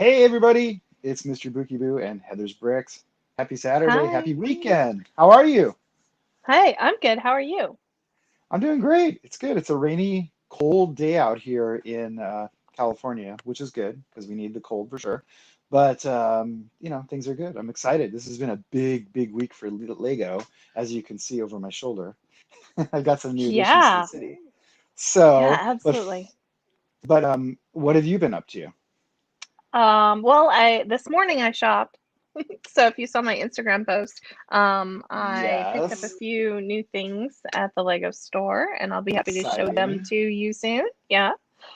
Hey everybody, it's Mr. Bookie Boo and Heathersbricks. Happy Saturday, Hi. happy weekend. How are you? Hi, I'm good. How are you? I'm doing great. It's good. It's a rainy, cold day out here in California, which is good because we need the cold for sure. But things are good. I'm excited. This has been a big, big week for Lego, as you can see over my shoulder. I've got some new additions to the Yeah. city. Yeah, So, absolutely. what have you been up to? Well, I this morning I shopped. So if you saw my Instagram post, I picked up a Yes, few new things at the Lego store, and I'll be happy to show them exciting. to you soon. Yeah.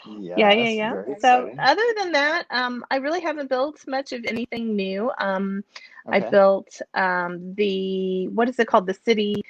Yeah, yeah, Yes, yeah. very So exciting. other than that, I really haven't built much of anything new. I Okay. built the what is it called? The city.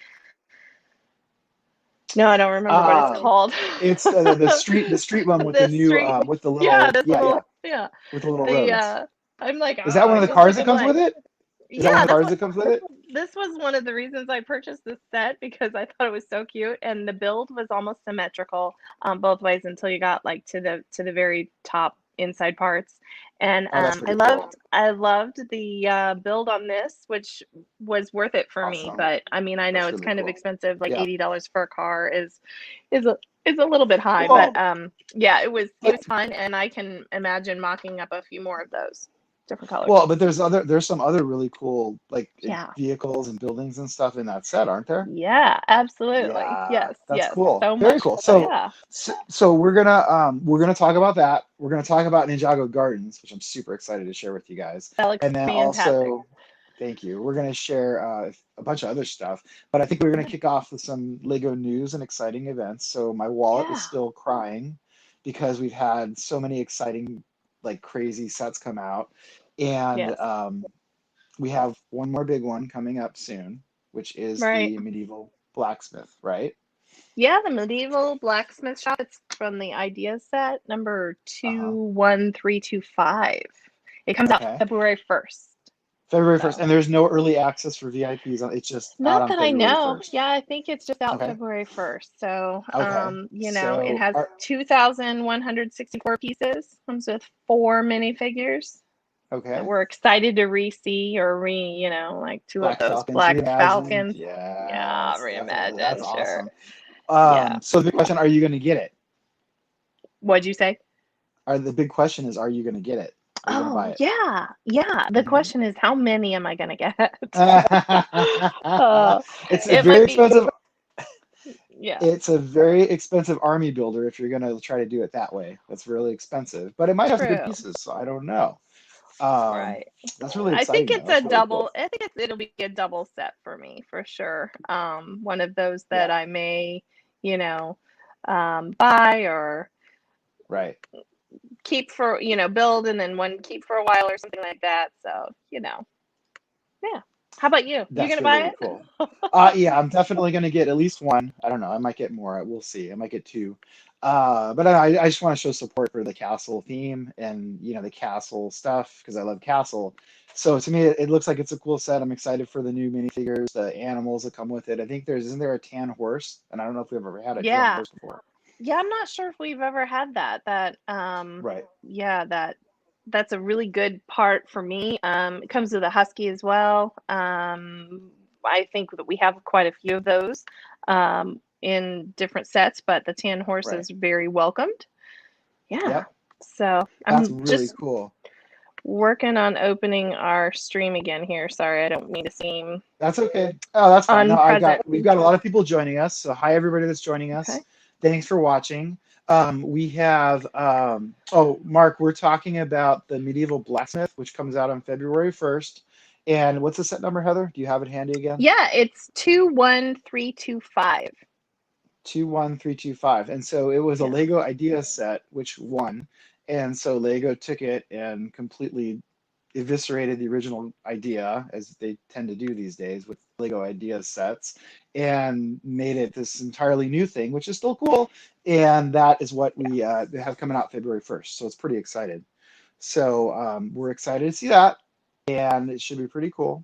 No, I don't remember what it's Um, called. it's the street one with the The new street. with the Yeah, little this yeah, little, yeah. with the little The roads. I'm like, Is that one of the you'll see cars that the comes with blank. it? Is that one Yeah, of the that's cars what that comes with it? this was one of the reasons I purchased this set because I thought it was so cute and the build was almost symmetrical both ways until you got like to the very top inside parts. And Oh, that's I pretty cool. loved the build on this, which was worth it for me. Awesome. But I mean, I know That's it's really kind of cool. expensive, like Yeah. $80 for a car is a little bit high, but Well, yeah, it but was fun, and I can imagine mocking up a few more of those different colors. but there's some other really cool like Yeah. vehicles and buildings and stuff in that set, aren't there? Yeah, absolutely. Yeah, Yes, that's yes. cool. So Very much. cool. So So yeah. so we're gonna talk about that. We're gonna talk about Ninjago Gardens, which I'm super excited to share with you guys. That looks And then fantastic. also, thank you. We're gonna share a bunch of other stuff, but I think we're gonna Yeah. kick off with some Lego news and exciting events. So my wallet is Yeah. still crying because we've had so many exciting, like crazy sets come out, and Yes. we have one more big one coming up soon, which is Right. the medieval blacksmith, right? Yeah, the medieval blacksmith shop. It's from the idea set number Uh-huh. 21325. It comes out Okay. February 1st. February 1st. So, And there's no early access for VIPs. It's just out not on that I February know. 1st. Yeah, I think it's just out Okay. February 1st. So, Okay. it So has 2,164 pieces. Comes with 4 minifigures that okay. we're excited to re-see or like two of Black those Falcons Black reimagined. Falcons. Yeah, Yes, definitely. That's reimagine, sure. awesome. Yeah. So the big question, are you going to get it? What'd you say? The big question is, are you going to get it? Are you going to buy Oh, it? yeah. Yeah. The Hmm. question is, how many am I gonna get? uh, It's a it very might be, expensive. yeah. It's a very expensive army builder if you're going to try to do it that way. That's really expensive, but it might have some good True. pieces, so I don't know. Um, Right. that's really I think exciting, though. it's a That's really cool. double. It'll be a double set for me for sure. One of those that Yeah, I may, you know, buy or right. keep for, build and then one keep for a while or something like that. So, yeah. How about you? You That's gonna really buy cool. it? Yeah, I'm definitely gonna get at least one. I don't know. I might get more. We'll see. I might get two. But I just want to show support for the castle theme and the castle stuff because I love castle. So to me, it looks like it's a cool set. I'm excited for the new minifigures, the animals that come with it. I think isn't there a tan horse? And I don't know if we've ever had a tan Yeah. horse before. Yeah, I'm not sure if we've ever had that. Right. Yeah, that's a really good part for me. It comes with a husky as well. I think that we have quite a few of those in different sets, but the tan horse Right. is very welcomed. Yeah. Yep. So That's I'm really just cool. working on opening our stream again here. Sorry, I don't mean to seem That's okay. Oh, that's fine. No, unpresent. we've got a lot of people joining us. So hi everybody that's joining us. Okay. Thanks for watching. We have oh Mark, we're talking about the medieval blacksmith, which comes out on February 1st. And what's the set number, Heather? Do you have it handy again? Yeah, it's 21325. 21325. And so it was a Yeah. Lego idea set, which won. And so Lego took it and completely eviscerated the original idea, as they tend to do these days with Lego idea sets, and made it this entirely new thing, which is still cool. And that is what we have coming out February 1st. So it's pretty excited. So we're excited to see that, and it should be pretty cool.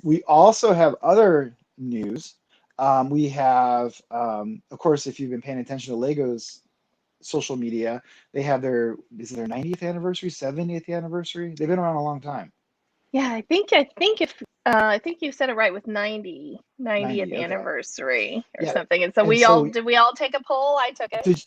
We also have other news. We have, of course, if you've been paying attention to Legos social media. They have is it their 90th anniversary, 70th anniversary? They've been around a long time. Yeah, I think you said it right with 90th 90, okay. anniversary or Yeah. something. And so And so did we all take a poll? I took it. did,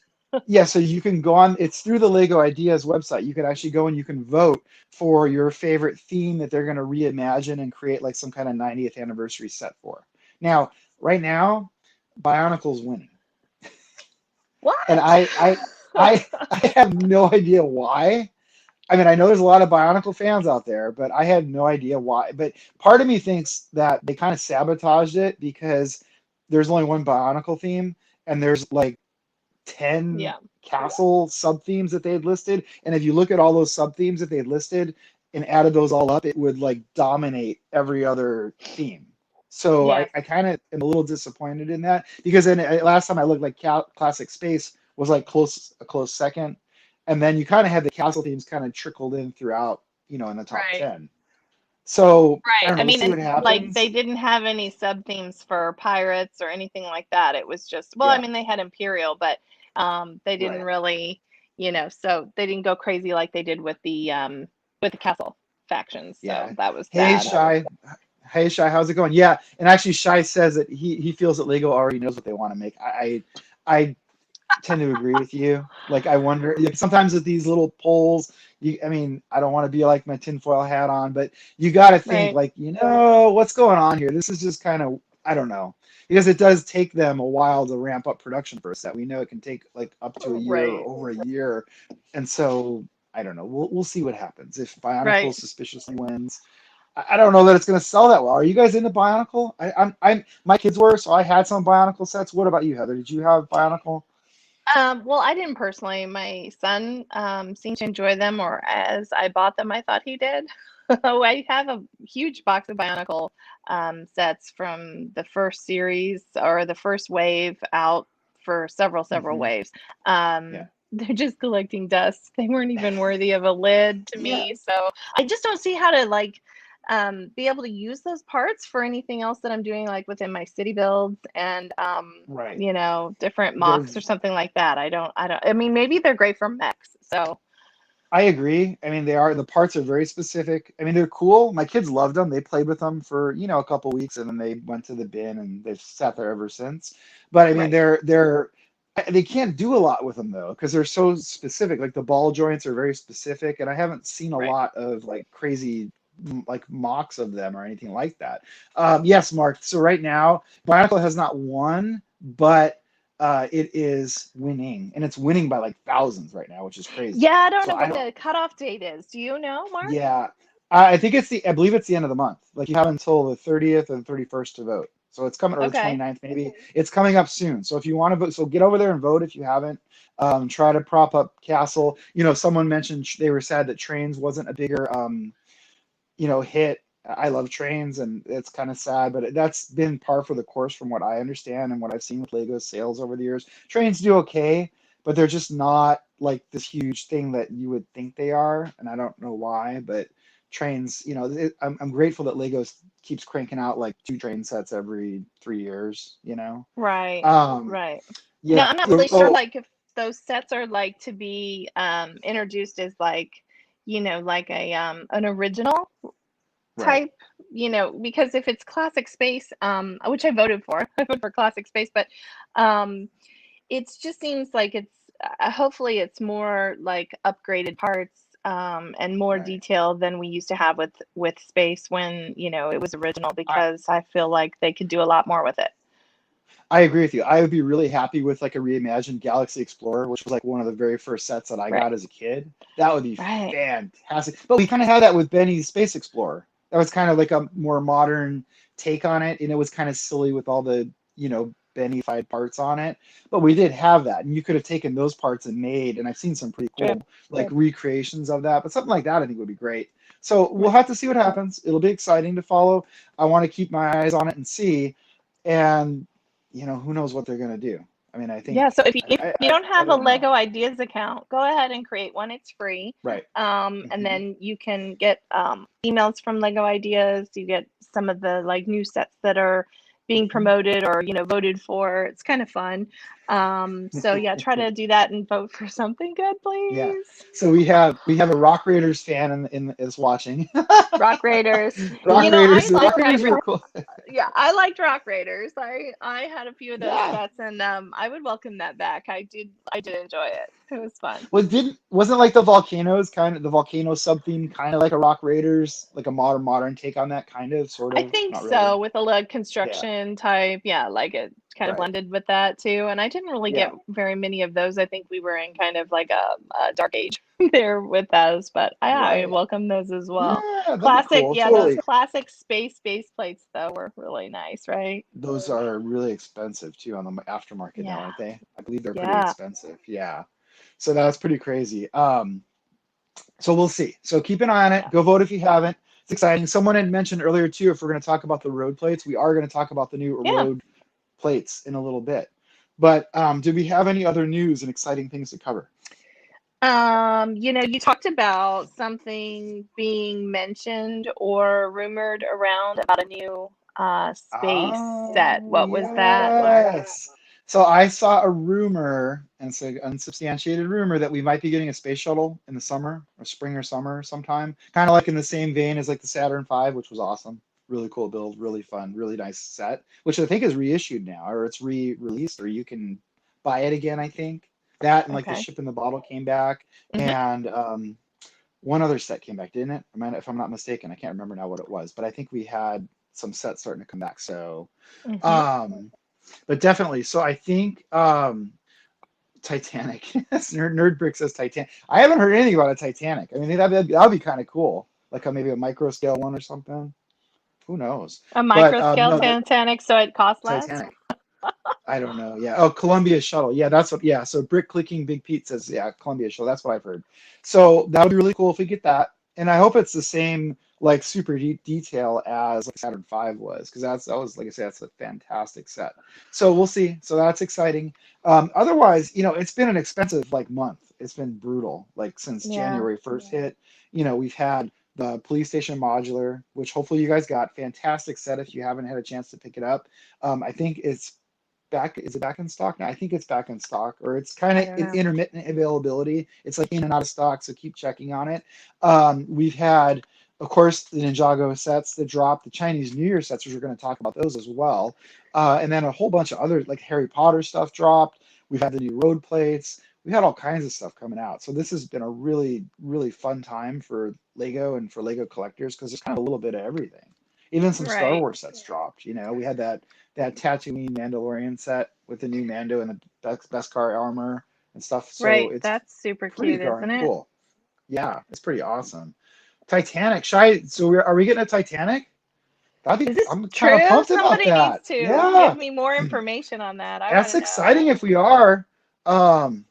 yeah, so you can go on, it's through the Lego Ideas website. You can actually go and you can vote for your favorite theme that they're going to reimagine and create like some kind of 90th anniversary set for. Now, right now, Bionicle's winning. And What? I have no idea why. I mean, I know there's a lot of Bionicle fans out there, but I had no idea why. But part of me thinks that they kind of sabotaged it because there's only one Bionicle theme, and there's like 10 Yeah. castle sub themes that they had listed. And if you look at all those sub themes that they had listed and added those all up, it would like dominate every other theme. So Yes. I kind of am a little disappointed in that because then last time I looked, like Classic Space was like a close second, and then you kind of had the castle themes kind of trickled in throughout, in the top Right. 10. So I Right. don't I know. We'll mean, see what and like they happens. didn't have any sub themes for pirates or anything like that. It was just, well, I Yeah, mean, they had Imperial, but they didn't right. really, so they didn't go crazy like they did with the castle factions. So Yeah. that was Hey, sad. Shy. Hey, Shy, how's it going? Yeah, and actually, Shy says that he feels that Lego already knows what they want to make. I tend to agree with you. Like, I wonder, like, sometimes with these little polls, I mean, I don't want to be like my tinfoil hat on, but you got to think, Right. like, what's going on here? This is just kind of, I don't know, because it does take them a while to ramp up production for a set. We know it can take like up to a year or Right. over a year, and so I don't know. We'll see what happens if Bionicle Right. suspiciously wins. I don't know that it's going to sell that well. Are you guys into Bionicle? My kids were, so I had some Bionicle sets. What about you, Heather? Did you have Bionicle? Well, I didn't personally. My son seemed to enjoy them, or as I bought them, I thought he did. Oh, I have a huge box of Bionicle sets from the first series or the first wave out for several Hmm. waves. Yeah. They're just collecting dust. They weren't even worthy of a lid to Yeah. me. So I just don't see how to like be able to use those parts for anything else that I'm doing, like within my city builds and Right. different They're mocks or something like that. I mean, maybe they're great for mechs. So I agree. I mean, the parts are very specific. I mean, they're cool. My kids loved them. They played with them for, a couple weeks and then they went to the bin and they've sat there ever since. But I mean, right. they can't do a lot with them though, because they're so specific. Like the ball joints are very specific, and I haven't seen a Right. lot of like crazy like mocks of them or anything like that. Yes, Mark. So right now, Bionicle has not won, but it is winning, and it's winning by like thousands right now, which is crazy. Yeah, I don't So know I what don't. the cutoff date is. Do you know, Mark? Yeah, I think I believe it's the end of the month. Like you have until the 30th and 31st to vote. So it's coming, or the Okay. 29th maybe. It's coming up soon. So if you want to vote, so get over there and vote if you haven't. Try to prop up Castle. Someone mentioned they were sad that Trains wasn't a bigger, hit. I love Trains, and it's kind of sad, but that's been par for the course from what I understand and what I've seen with Lego sales over the years. Trains do okay, but they're just not like this huge thing that you would think they are, and I don't know why, but Trains, I'm grateful that Lego keeps cranking out like two train sets every 3 years. Right. Um, Right. yeah. Now, I'm not really sure Oh, like if those sets are like to be introduced as like, like a an original right. type, because if it's classic space, which I voted for, I voted for classic space, but um it just seems like it's hopefully it's more like upgraded parts and more Right. detail than we used to have with space when it was original, I, because I feel like they could do a lot more with it. I agree with you. I would be really happy with like a reimagined Galaxy Explorer, which was like one of the very first sets that I Right. got as a kid. That would be Right. fantastic. But we kind of had that with Benny's Space Explorer. That was kind of like a more modern take on it, and it was kind of silly with all the, Benny-fied parts on it. But we did have that, and you could have taken those parts and made, and I've seen some pretty True. cool like recreations of that. But something like that I think would be great. So we'll Right. have to see what happens. It'll be exciting to follow. I want to keep my eyes on it and see. And who knows what they're going to do. I mean, I think Yeah, so if you don't I have a don't know. Lego Ideas account, go ahead and create one. It's free. Right. And Hmm. then you can get emails from Lego Ideas. You get some of the like new sets that are being Hmm. promoted or voted for. It's kind of fun. So yeah, try to do that and vote for something good, Yeah. please. So we have a Rock Raiders fan in is watching. Rock Raiders. Rock You know, I Raiders. Rock like Raiders Rock were Raiders. cool. Yeah, I liked Rock Raiders. I had a few of those Yeah. sets, and I would welcome that back. I did enjoy it. It was fun. Well, wasn't like the volcanoes kind of the volcano sub theme kind of like a Rock Raiders, like a modern take on that kind of sort I of, think not really. so, with a lot of Yeah. construction type, yeah, like it kind of Right. blended with that too. And I didn't really Yeah. get very many of those. I think we were in kind of like a dark age there with those, but I Right. welcome those as well. Yeah, that'd be Classic, cool. yeah, those Totally. classic space base plates though were really nice, right? Those are really expensive too on the aftermarket now, Yeah, aren't they? I believe they're pretty yeah, expensive. Yeah. So that's pretty crazy. So we'll see. So keep an eye on it. yeah, Go vote if you haven't. It's exciting. Someone had mentioned earlier too, if we're going to talk about the road plates, we are going to talk about the new yeah. road plates in a little bit. But do we have any other news and exciting things to cover? You talked about something being mentioned or rumored around about a new space set. Oh, What was that, Mark? yes. So I saw a rumor, and it's an unsubstantiated rumor, that we might be getting a space shuttle in the summer or spring or summer sometime. Kind of like in the same vein as like the Saturn V, which was awesome. Really cool build, really fun, really nice set, which I think is reissued now, or it's re-released, or you can buy it again, I think. That and like the Okay. ship in the bottle came back, Hmm. and one other set came back, didn't it? If I'm not mistaken, I can't remember now what it was, but I think we had some sets starting to come back. So, Hmm. um, but definitely. So I think Titanic. Nerdbrick says Titanic. I haven't heard anything about a Titanic. I mean, that'd be kind of cool, like maybe a micro scale one or something. Who knows? A But micro scale no, Titanic, so it costs less. Titanic. I don't know. Yeah. Oh, Columbia Shuttle. Yeah, that's what. Yeah. So Brick Clicking Big Pete says, yeah, Columbia Shuttle. That's what I've heard. So that would be really cool if we get that. And I hope it's the same like super deep detail as like Saturn V was, because that was like I said, that's a fantastic set. So we'll see. So that's exciting. Otherwise, it's been an expensive like month. It's been brutal. Like since Yeah. January 1st hit, we've had the police station modular, which hopefully you guys got. Fantastic set if you haven't had a chance to pick it up. I think it's back. Is it back in stock now? I think it's back in stock, or it's kind I of don't in know. intermittent availability. It's like in and out of stock, so keep checking on it. We've had, of course, the Ninjago sets that dropped, the Chinese New Year sets, which we're going to talk about those as well, and then a whole bunch of other like Harry Potter stuff dropped. We've had the new road plates. We had all kinds of stuff coming out. So this has been a really, really fun time for Lego and for Lego collectors because there's kind of a little bit of everything. Even some Star Right. Wars sets dropped. We had that Tatooine Mandalorian set with the new Mando and the Beskar armor and stuff. So Right. it's That's super pretty cute, darn isn't it? cool. Yeah, it's pretty awesome. Titanic, shy. So are we getting a Titanic? Is this I'm kind of true? pumped about Somebody needs that. to give Yeah, me more information on that. I want that's to know. exciting if we are. Um,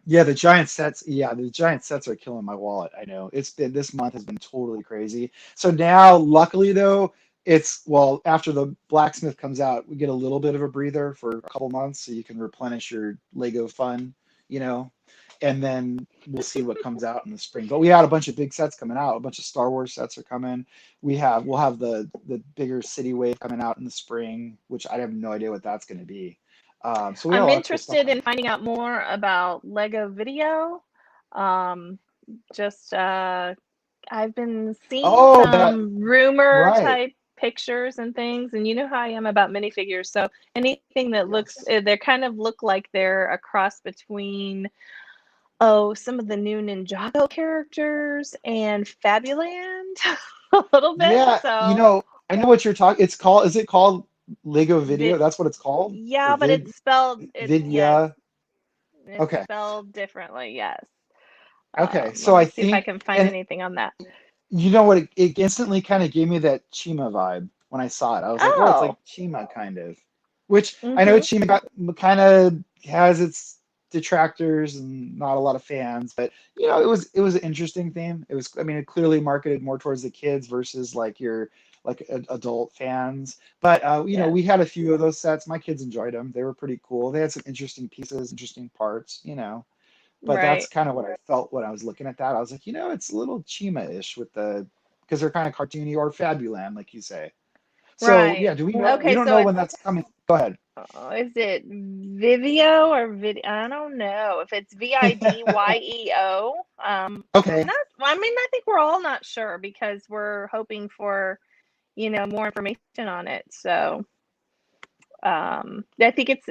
yeah, the giant sets. Yeah, the giant sets are killing my wallet. I know this month has been totally crazy. So now, luckily though, it's well after the blacksmith comes out, we get a little bit of a breather for a couple months, so you can replenish your Lego fund, you know, and then we'll see what comes out in the spring. But we had a bunch of big sets coming out. A bunch of Star Wars sets are coming. We'll have the bigger city wave coming out in the spring, which I have no idea what that's going to be. So we got a I'm lot of cool stuff interested in coming. finding out more about Lego video. Um, just I've been seeing Oh, that some rumor right. type pictures and things, and you know how I am about minifigures. So anything that looks, Yes. they kind of look like they're a cross between some of the new Ninjago characters and Fabuland a little bit. Yeah, So I know what you're talking. Is it called Lego Video? vid, That's what it's called? Or yeah, but it's spelled yes, Vidya? it's Okay. spelled differently. Yes. Okay. So Let I me see if I think, can find and anything on that. you know what? It instantly kind of gave me that Chima vibe when I saw it. I was like, oh, it's like Oh. Chima kind of. Which I know Mm-hmm. Chima kind of has its detractors and not a lot of fans, but it was an interesting theme. It was, I mean, it clearly marketed more towards the kids versus like your like adult fans. But Yes. we had a few of those sets. My kids enjoyed them. They were pretty cool. They had some interesting pieces, interesting parts. But that's Right. kind of what I felt when I was looking at that. I was like, it's a little Chima-ish because they're kind of cartoony or Fabuland, like you say. So Right. yeah, do we know? We Okay, don't so know when that's coming. Go ahead. Is it Vivio or Vid? I don't know if it's Vidyeo. Okay. Not. Well, I mean, I think we're all not sure because we're hoping for, more information on it. So, I think it's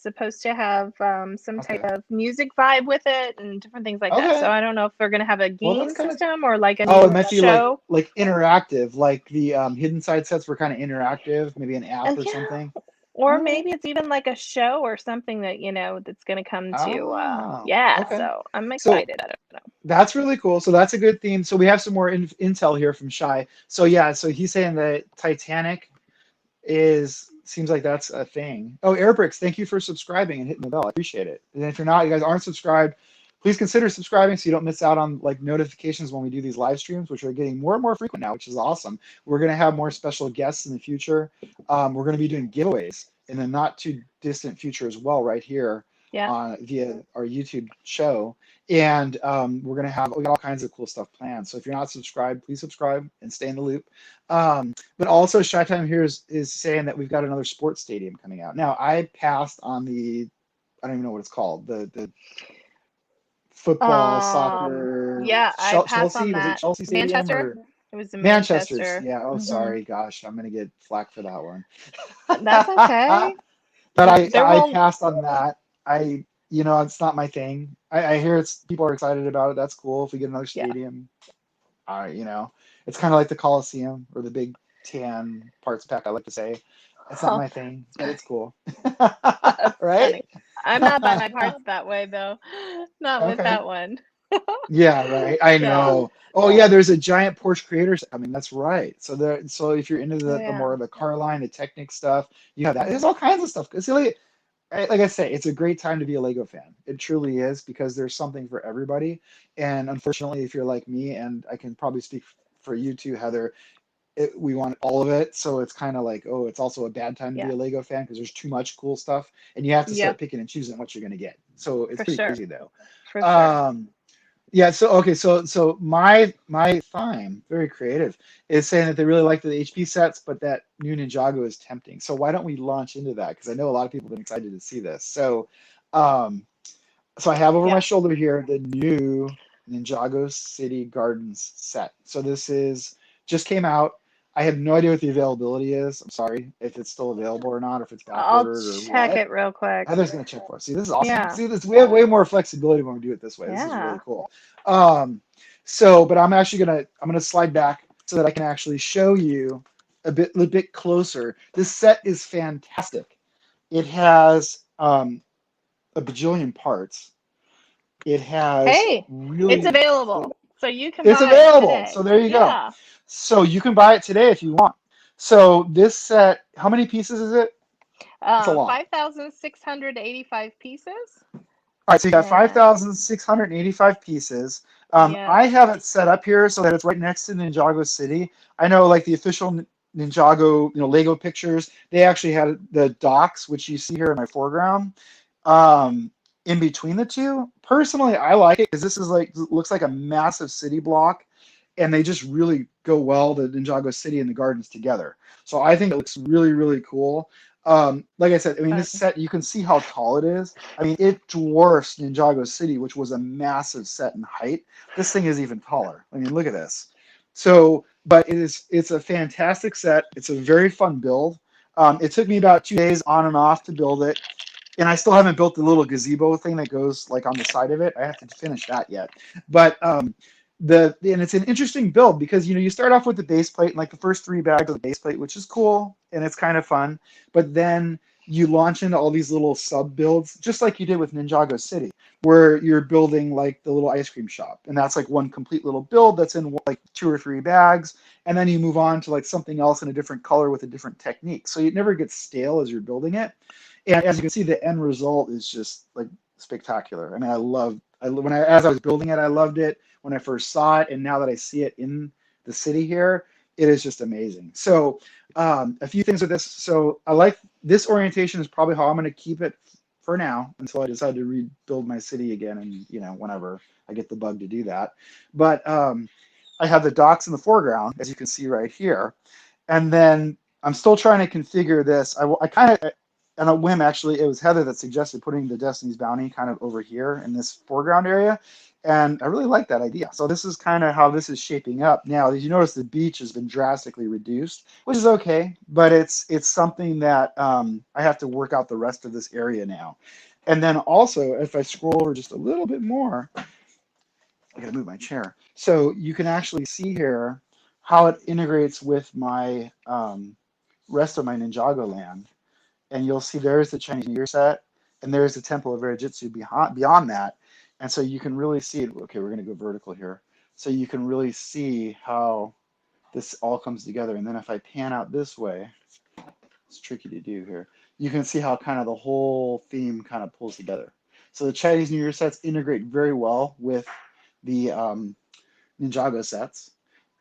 supposed to have some type Okay. of music vibe with it and different things like that. So Okay. I don't know if they're gonna have a Well, that's game kind of. system or like a Oh, it new might be show. like interactive, like the hidden side sets were kind of interactive, maybe an app or Yeah. something. Or Okay. maybe it's even like a show or something that, that's gonna come to, Oh, yeah, okay. so I'm So excited. I don't know. that's really cool. So that's a good theme. So we have some more intel here from Shy. So yeah, so he's saying that Titanic is seems like that's a thing. Oh, Airbricks, thank you for subscribing and hitting the bell. I appreciate it. And if you're not, you guys aren't subscribed, please consider subscribing so you don't miss out on like notifications when we do these live streams, which are getting more and more frequent now, which is awesome. We're gonna have more special guests in the future. We're gonna be doing giveaways in the not too distant future as well, right here Yeah. via our YouTube show. And we got all kinds of cool stuff planned. So if you're not subscribed, please subscribe and stay in the loop. But also, Shy Time here is saying that we've got another sports stadium coming out. Now, I passed on I don't even know what it's called, the football, soccer, Yeah, I passed on Chelsea, was it that. Chelsea Stadium Manchester? or It was in Manchester's? Manchester. Yeah, oh, Hmm. sorry, gosh, I'm gonna get flack for that one. That's okay. But There I won't. passed on that. It's not my thing. I hear people are excited about it. That's cool. If we get another Yeah. stadium, it's kind of like the Coliseum or the Big Tan parts pack. I like to say, it's not Oh, my thing, but it's cool, that's right? funny. I'm not by my parts that way though. Not with Okay. that one. Yeah, right. I Yeah. know. Oh yeah, there's a giant Porsche Creators coming. That's right. So if you're into Oh the yeah. more of the car line, the Technic stuff, you have that. There's all kinds of stuff. Like I say, it's a great time to be a Lego fan. It truly is because there's something for everybody. And unfortunately, if you're like me, and I can probably speak for you too, Heather, we want all of it. So it's kind of like, oh, it's also a bad time to be Yeah. a Lego fan because there's too much cool stuff, and you have to Yeah, start picking and choosing what you're going to get. So it's for pretty sure. crazy though. For sure. Um, yeah, so okay, so my Thyme, very creative, is saying that they really like the HP sets, but that new Ninjago is tempting. So why don't we launch into that? Because I know a lot of people have been excited to see this. Um, so I have over my Yeah. shoulder here the new Ninjago City Gardens set. So this is just came out. I have no idea what the availability is. I'm sorry if it's still available or not, or if it's back I'll ordered or check what. it real quick. Heather's gonna check for us. See, this is awesome. Yeah. See this, we have way more flexibility when we do it this way. This is really Yeah. cool. But I'm gonna slide back so that I can actually show you a bit closer. This set is fantastic. It has a bajillion parts. It has Hey, it's really available. cool. So you can It's buy it available. So today. there you go. Yeah. So you can buy it today if you want. So this set, how many pieces is it? It's a lot. 5,685 pieces. All right, so you got And 5,685 pieces. yeah. I have it set up here so that it's right next to Ninjago City. I know, like the official Ninjago, Lego pictures, they actually had the docks, which you see here in my foreground, in between the two. Personally, I like it because this is looks like a massive city block, and they just really go well, the Ninjago City and the gardens together. So I think it looks really, really cool. Like I said, I mean, Fun. this set, you can see how tall it is. I mean, it dwarfs Ninjago City, which was a massive set in height. This thing is even taller. I mean, look at this. So, but it's a fantastic set. It's a very fun build. It took me about 2 days on and off to build it, and I still haven't built the little gazebo thing that goes like on the side of it. I have to finish that yet. But and it's an interesting build because you start off with the base plate and like the first 3 bags of the base plate, which is cool and it's kind of fun. But then you launch into all these little sub builds, just like you did with Ninjago City, where you're building like the little ice cream shop, and that's like one complete little build that's in like 2 or 3 bags, and then you move on to like something else in a different color with a different technique. So it never gets stale as you're building it. And as you can see, the end result is just like spectacular. I mean, as I was building it, I loved it when I first saw it, and now that I see it in the city here, it is just amazing. So a few things with this. So I like this orientation is probably how I'm going to keep it for now until I decide to rebuild my city again, and whenever I get the bug to do that. But I have the docks in the foreground, as you can see right here, and then I'm still trying to configure this. and a whim, actually, it was Heather that suggested putting the Destiny's Bounty kind of over here in this foreground area. And I really like that idea. So this is kind of how this is shaping up. Now, as you notice, the beach has been drastically reduced, which is okay, but it's something that I have to work out the rest of this area now. And then also, if I scroll over just a little bit more, I gotta move my chair. So you can actually see here how it integrates with my rest of my Ninjago land. And you'll see there's the Chinese New Year set, and there's the Temple of Erijitsu beyond that. And so you can really see it. Okay, we're gonna go vertical here. So you can really see how this all comes together. And then if I pan out this way, it's tricky to do here. You can see how kind of the whole theme kind of pulls together. So the Chinese New Year sets integrate very well with the Ninjago sets.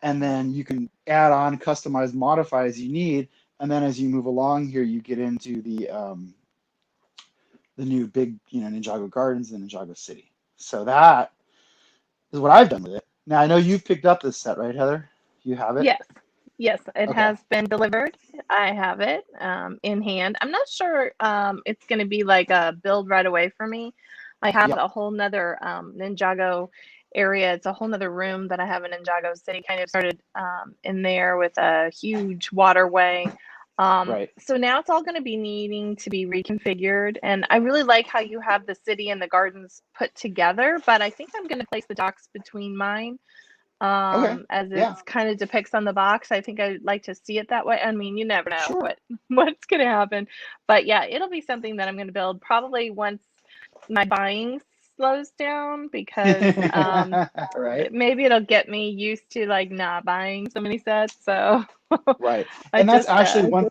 And then you can add on, customize, modify as you need. And then as you move along here, you get into the new big, Ninjago Gardens and Ninjago City. So that is what I've done with it. Now I know you've picked up this set, right, Heather? You have it? Yes. Yes, it Okay. has been delivered. I have it in hand. I'm not sure it's going to be like a build right away for me. I have Yeah. a whole nother Ninjago area. It's a whole nother room that I have in Ninjago City. Kind of started in there with a huge waterway. Right. So now it's all going to be needing to be reconfigured. And I really like how you have the city and the gardens put together, but I think I'm going to place the docks between mine Okay. as Yeah. it's kind of depicts on the box. I think I'd like to see it that way. I mean, you never know Sure. what's going to happen. But yeah, it'll be something that I'm going to build probably once my buying slows down, because Right. maybe it'll get me used to like not buying so many sets. So Right. I And that's just actually one.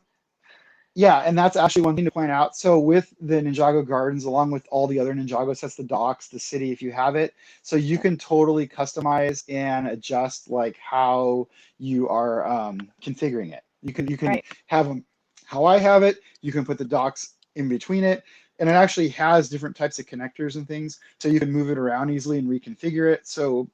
Yeah, and that's actually one thing to point out. So with the Ninjago Gardens, along with all the other Ninjago sets, the docks, the city, if you have it, so you can totally customize and adjust like how you are configuring it. You can right. have them how I have it. You can put the docks in between it, and it actually has different types of connectors and things, so you can move it around easily and reconfigure it. So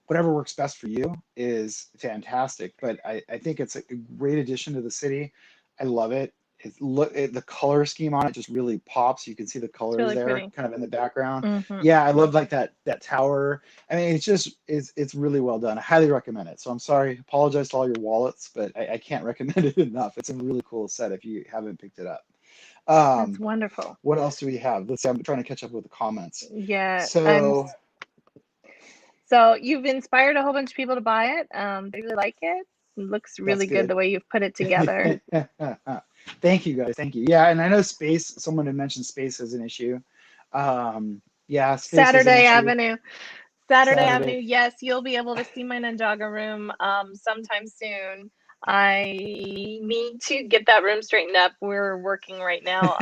whatever works best for you is fantastic. But I think it's a great addition to the city. I love it. The color scheme on it just really pops. You can see the It's colors really there, pretty. kind of in the background. Hmm. Yeah, I love like that tower. I mean, it's really well done. I highly recommend it. So I'm sorry, apologize to all your wallets, but I can't recommend it enough. It's a really cool set if you haven't picked it up. That's Um, wonderful. what else do we have? Let's see. I'm trying to catch up with the comments. Yeah, So so you've inspired a whole bunch of people to buy it. They really like it. It looks that's really good good. the way you've put it together. Thank you guys. Thank you. Yeah, and I know space, someone had mentioned space as an issue. Yeah, space is an Saturday issue. Avenue. Saturday Saturday. Avenue, yes, you'll be able to see my Ninjago room sometime soon. I need to get that room straightened up. We're working right now,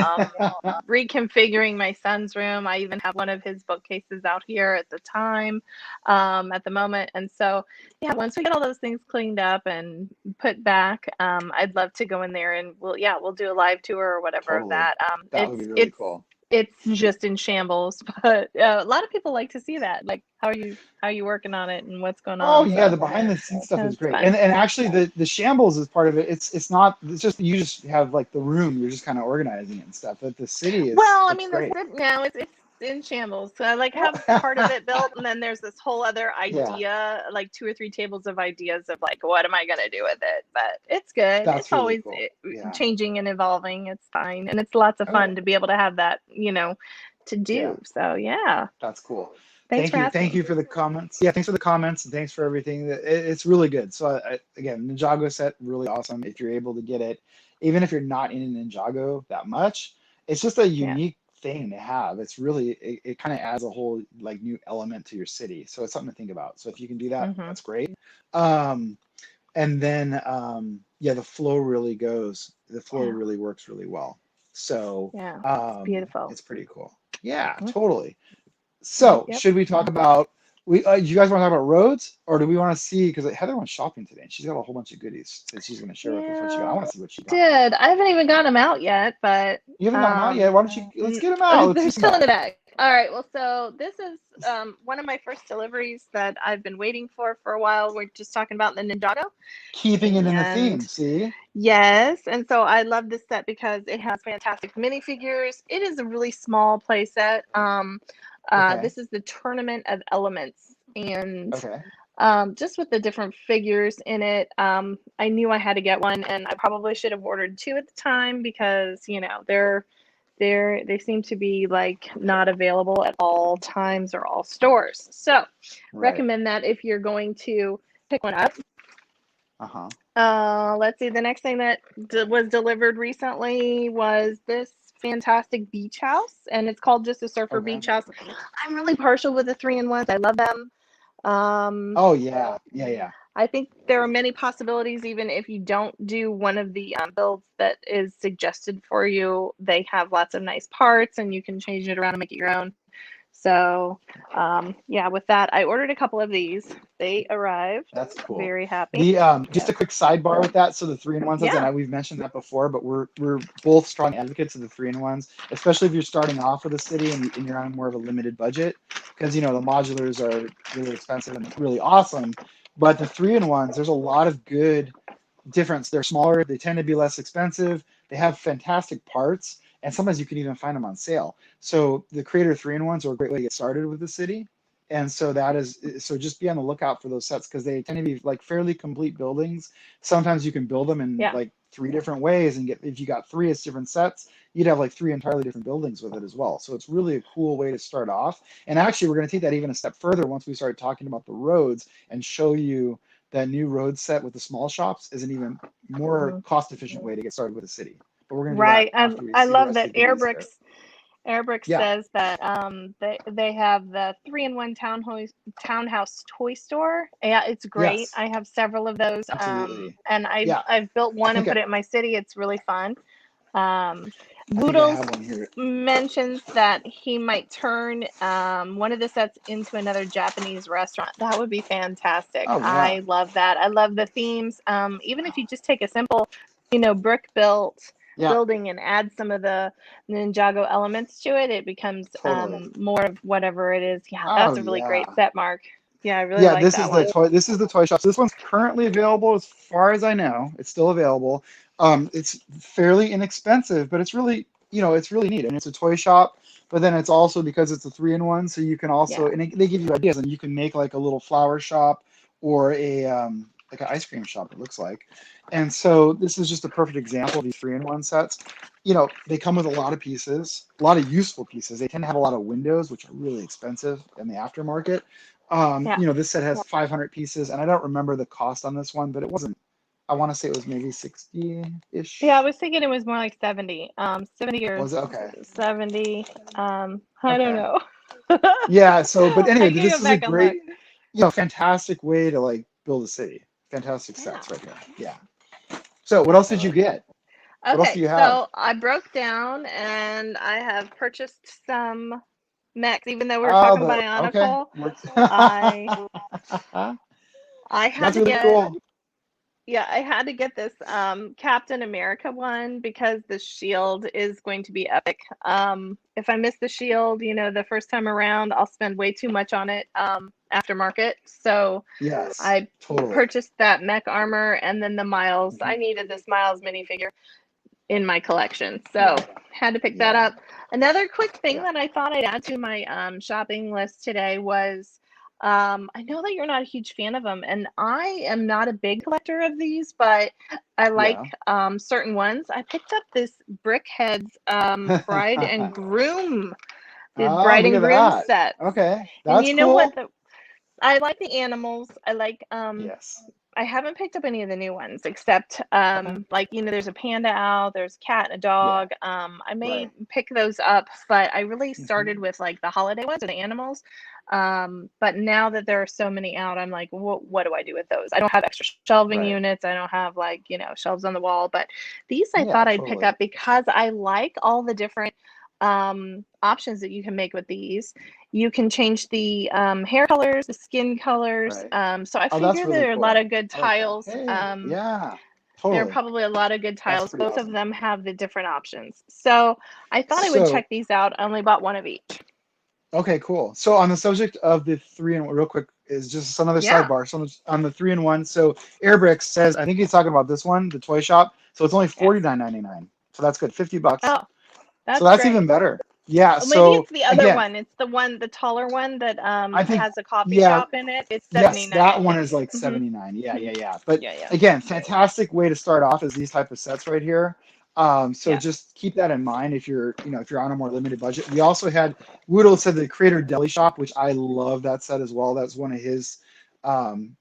reconfiguring my son's room. I even have one of his bookcases out here at the moment. And so, yeah, once we get all those things cleaned up and put back, I'd love to go in there and we'll do a live tour or whatever of Totally. that. That would be really cool. It's just in shambles, but a lot of people like to see that. Like, how are you working on it and what's going Oh on? yeah, So the behind the scenes stuff is that's great. fun. And actually the shambles is part of it. It's not it's just you just have like the room, you're just kind of organizing it and stuff. But the city is Well, I looks mean, great. now it's in shambles. So I like have part of it built, and then there's this whole other Yeah, idea, like 2 or 3 tables of ideas of like, what am I gonna do with it? But it's good. It's that's really always cool. Yeah. changing and evolving. It's fine, and it's lots of Okay. fun to be able to have that, to Yeah. do. So yeah, That's cool. thanks Thank for you. Thank asking. you for the comments. Yeah, thanks for the comments and thanks for everything. It's really good. So again, Ninjago set really awesome if you're able to get it. Even if you're not in Ninjago that much, it's just a Yeah. unique thing to have. It kind of adds a whole like new element to your city. So it's something to think about. So if you can do that, Hmm. that's great. Um, and then yeah, the flow Yeah. really works really well. So Yeah. It's beautiful. it's pretty cool. Yeah, Mhm. totally. Yep. So, Yep. should we talk about do you guys want to talk about roads, or do we want to see? Because Heather went shopping today, and she's got a whole bunch of goodies that she's going to share with us. What she got? I Yeah, want to see what she got. did. I haven't even got them out yet, but You haven't got them out um, yet. Why don't you? Let's n- get them out. Let's they're see some still in out. the bag. All right. Well, so this is one of my first deliveries that I've been waiting for a while. We're just talking about the Ninjago. Keeping it in the theme, And see? yes, and so I love this set because it has fantastic minifigures. It is a really small play set. Okay. This is the Tournament of Elements, and Okay. just with the different figures in it, I knew I had to get one, and I probably should have ordered two at the time because they seem to be like not available at all times or all stores. So Right. recommend that if you're going to pick one up. Uh-huh. Let's see. The next thing that was delivered recently was this fantastic beach house, and it's called just a surfer Okay. beach house. I'm really partial with the 3-in-1s. I love them. Oh yeah. Yeah, yeah. I think there are many possibilities, even if you don't do one of the builds that is suggested for you. They have lots of nice parts, and you can change it around and make it your own. So, yeah, with that, I ordered a couple of these. They arrived. That's cool. Very happy. The just a quick sidebar with that. So the 3-in-1s, and Yeah. we've mentioned that before, but we're both strong advocates of the 3-in-1s, especially if you're starting off with a city and you're on more of a limited budget, because the modulars are really expensive and really awesome, but the 3-in-1s, there's a lot of good difference. They're smaller, they tend to be less expensive, they have fantastic parts, and sometimes you can even find them on sale. So the Creator 3-in-1s are a great way to get started with the city. And so so just be on the lookout for those sets because they tend to be like fairly complete buildings. Sometimes you can build them in Yeah. like 3 different ways and if you got 3 as different sets, you'd have like 3 entirely different buildings with it as well. So it's really a cool way to start off. And actually, we're going to take that even a step further once we start talking about the roads and show you that new road set with the small shops is an even more cost efficient way to get started with a city. But we're going to do that Right. after we I see the love rest of that the goodies there. Airbricks Yeah, says that they have the 3-in-1 townhouse toy store. Yeah, it's great. yes, I have several of those. absolutely. And Yeah, I've built I one and think put it in my city. It's really fun. Um, I Boodles have one here. mentions that he might turn one of the sets into another Japanese restaurant. That would be fantastic. Oh yeah, I love that. I love the themes. Even if you just take a simple, brick built yeah, building and add some of the Ninjago elements to it, it becomes totally. more of whatever it is. Yeah, Oh that's a really yeah. great set, Mark. Yeah, I really Yeah, like that one. this is the toy shop. So this one's currently available as far as I know. It's still available. It's fairly inexpensive, but it's really, it's really neat. And it's a toy shop, but then it's also because it's a 3-in-1, so you can also Yeah. they give you ideas and you can make like a little flower shop or a like an ice cream shop, it looks like. And so this is just a perfect example of these 3-in-1 sets. They come with a lot of pieces, a lot of useful pieces. They tend to have a lot of windows, which are really expensive in the aftermarket. Yeah. This set has 500 pieces, and I don't remember the cost on this one, but it wasn't. I want to say it was maybe Yeah, I 60-ish. was thinking it was more like 70. 70 or Was it? Okay. 70. I don't Okay. know. Yeah. So, but I anyway, can this go is a back and look. great, fantastic way to like build a city. Fantastic Yeah. sets right here. Yeah. So, what else did you So, get? What else do okay, you have? so I broke down and I have purchased some mechs, even though we were Oh, talking okay. Bionicle. I I had That's to really get cool. Yeah, I had to get this Captain America one because the shield is going to be epic. If I miss the shield, the first time around, I'll spend way too much on it aftermarket. So Yes, I totally. purchased that mech armor and then the Miles. I needed this Miles minifigure in my collection, so Yeah. had to pick that Yeah. up. Another quick thing Yeah. that I thought I'd add to my shopping list today was I know that you're not a huge fan of them, and I am not a big collector of these, but I like Yeah. certain ones. I picked up this Brickheads bride and groom, the Oh, bride look and at groom that. sets. Okay. And That's you know what? cool. I like the animals. I like Yes. I haven't picked up any of the new ones except Okay. like there's a panda owl, there's a cat and a Yeah. dog. I may Right. pick those up, but I really hmm started with like the holiday ones or the animals. But now that there are so many out, I'm like, what do I do with those? I don't have extra shelving Right. units. I don't have like, shelves on the wall, but these I Yeah, thought I'd pick totally. up because I like all the different options that you can make with these. You can change the hair colors, the skin colors. Right. So I Oh, that's figure really there are a lot cool. of good I like that. tiles. Hey, yeah, There are totally. probably a lot of good That's tiles. pretty Both of awesome. them have the different options. So I thought I would So, check these out. I only bought one of each. Okay, cool. So on the subject of the three and real quick is just another Yeah. sidebar. So on the 3-in-1, so Airbricks says I think he's talking about this one, the toy shop. So it's only Yes. $49.99. So that's good, $50. Oh, So that's that's great. even better. Yeah. Oh, maybe So it's the other again, one. It's the taller one that I think has a coffee yeah, shop in it. It's yes, 79, that I one think. is like Hmm. 79. Yeah, Hmm. yeah, yeah. But Yeah, yeah, again, fantastic way to start off is these type of sets right here. So yeah. just keep that in mind if you're, if you're on a more limited budget. We also had Woodle said the Creator Deli Shop, which I love that set as well. That's um,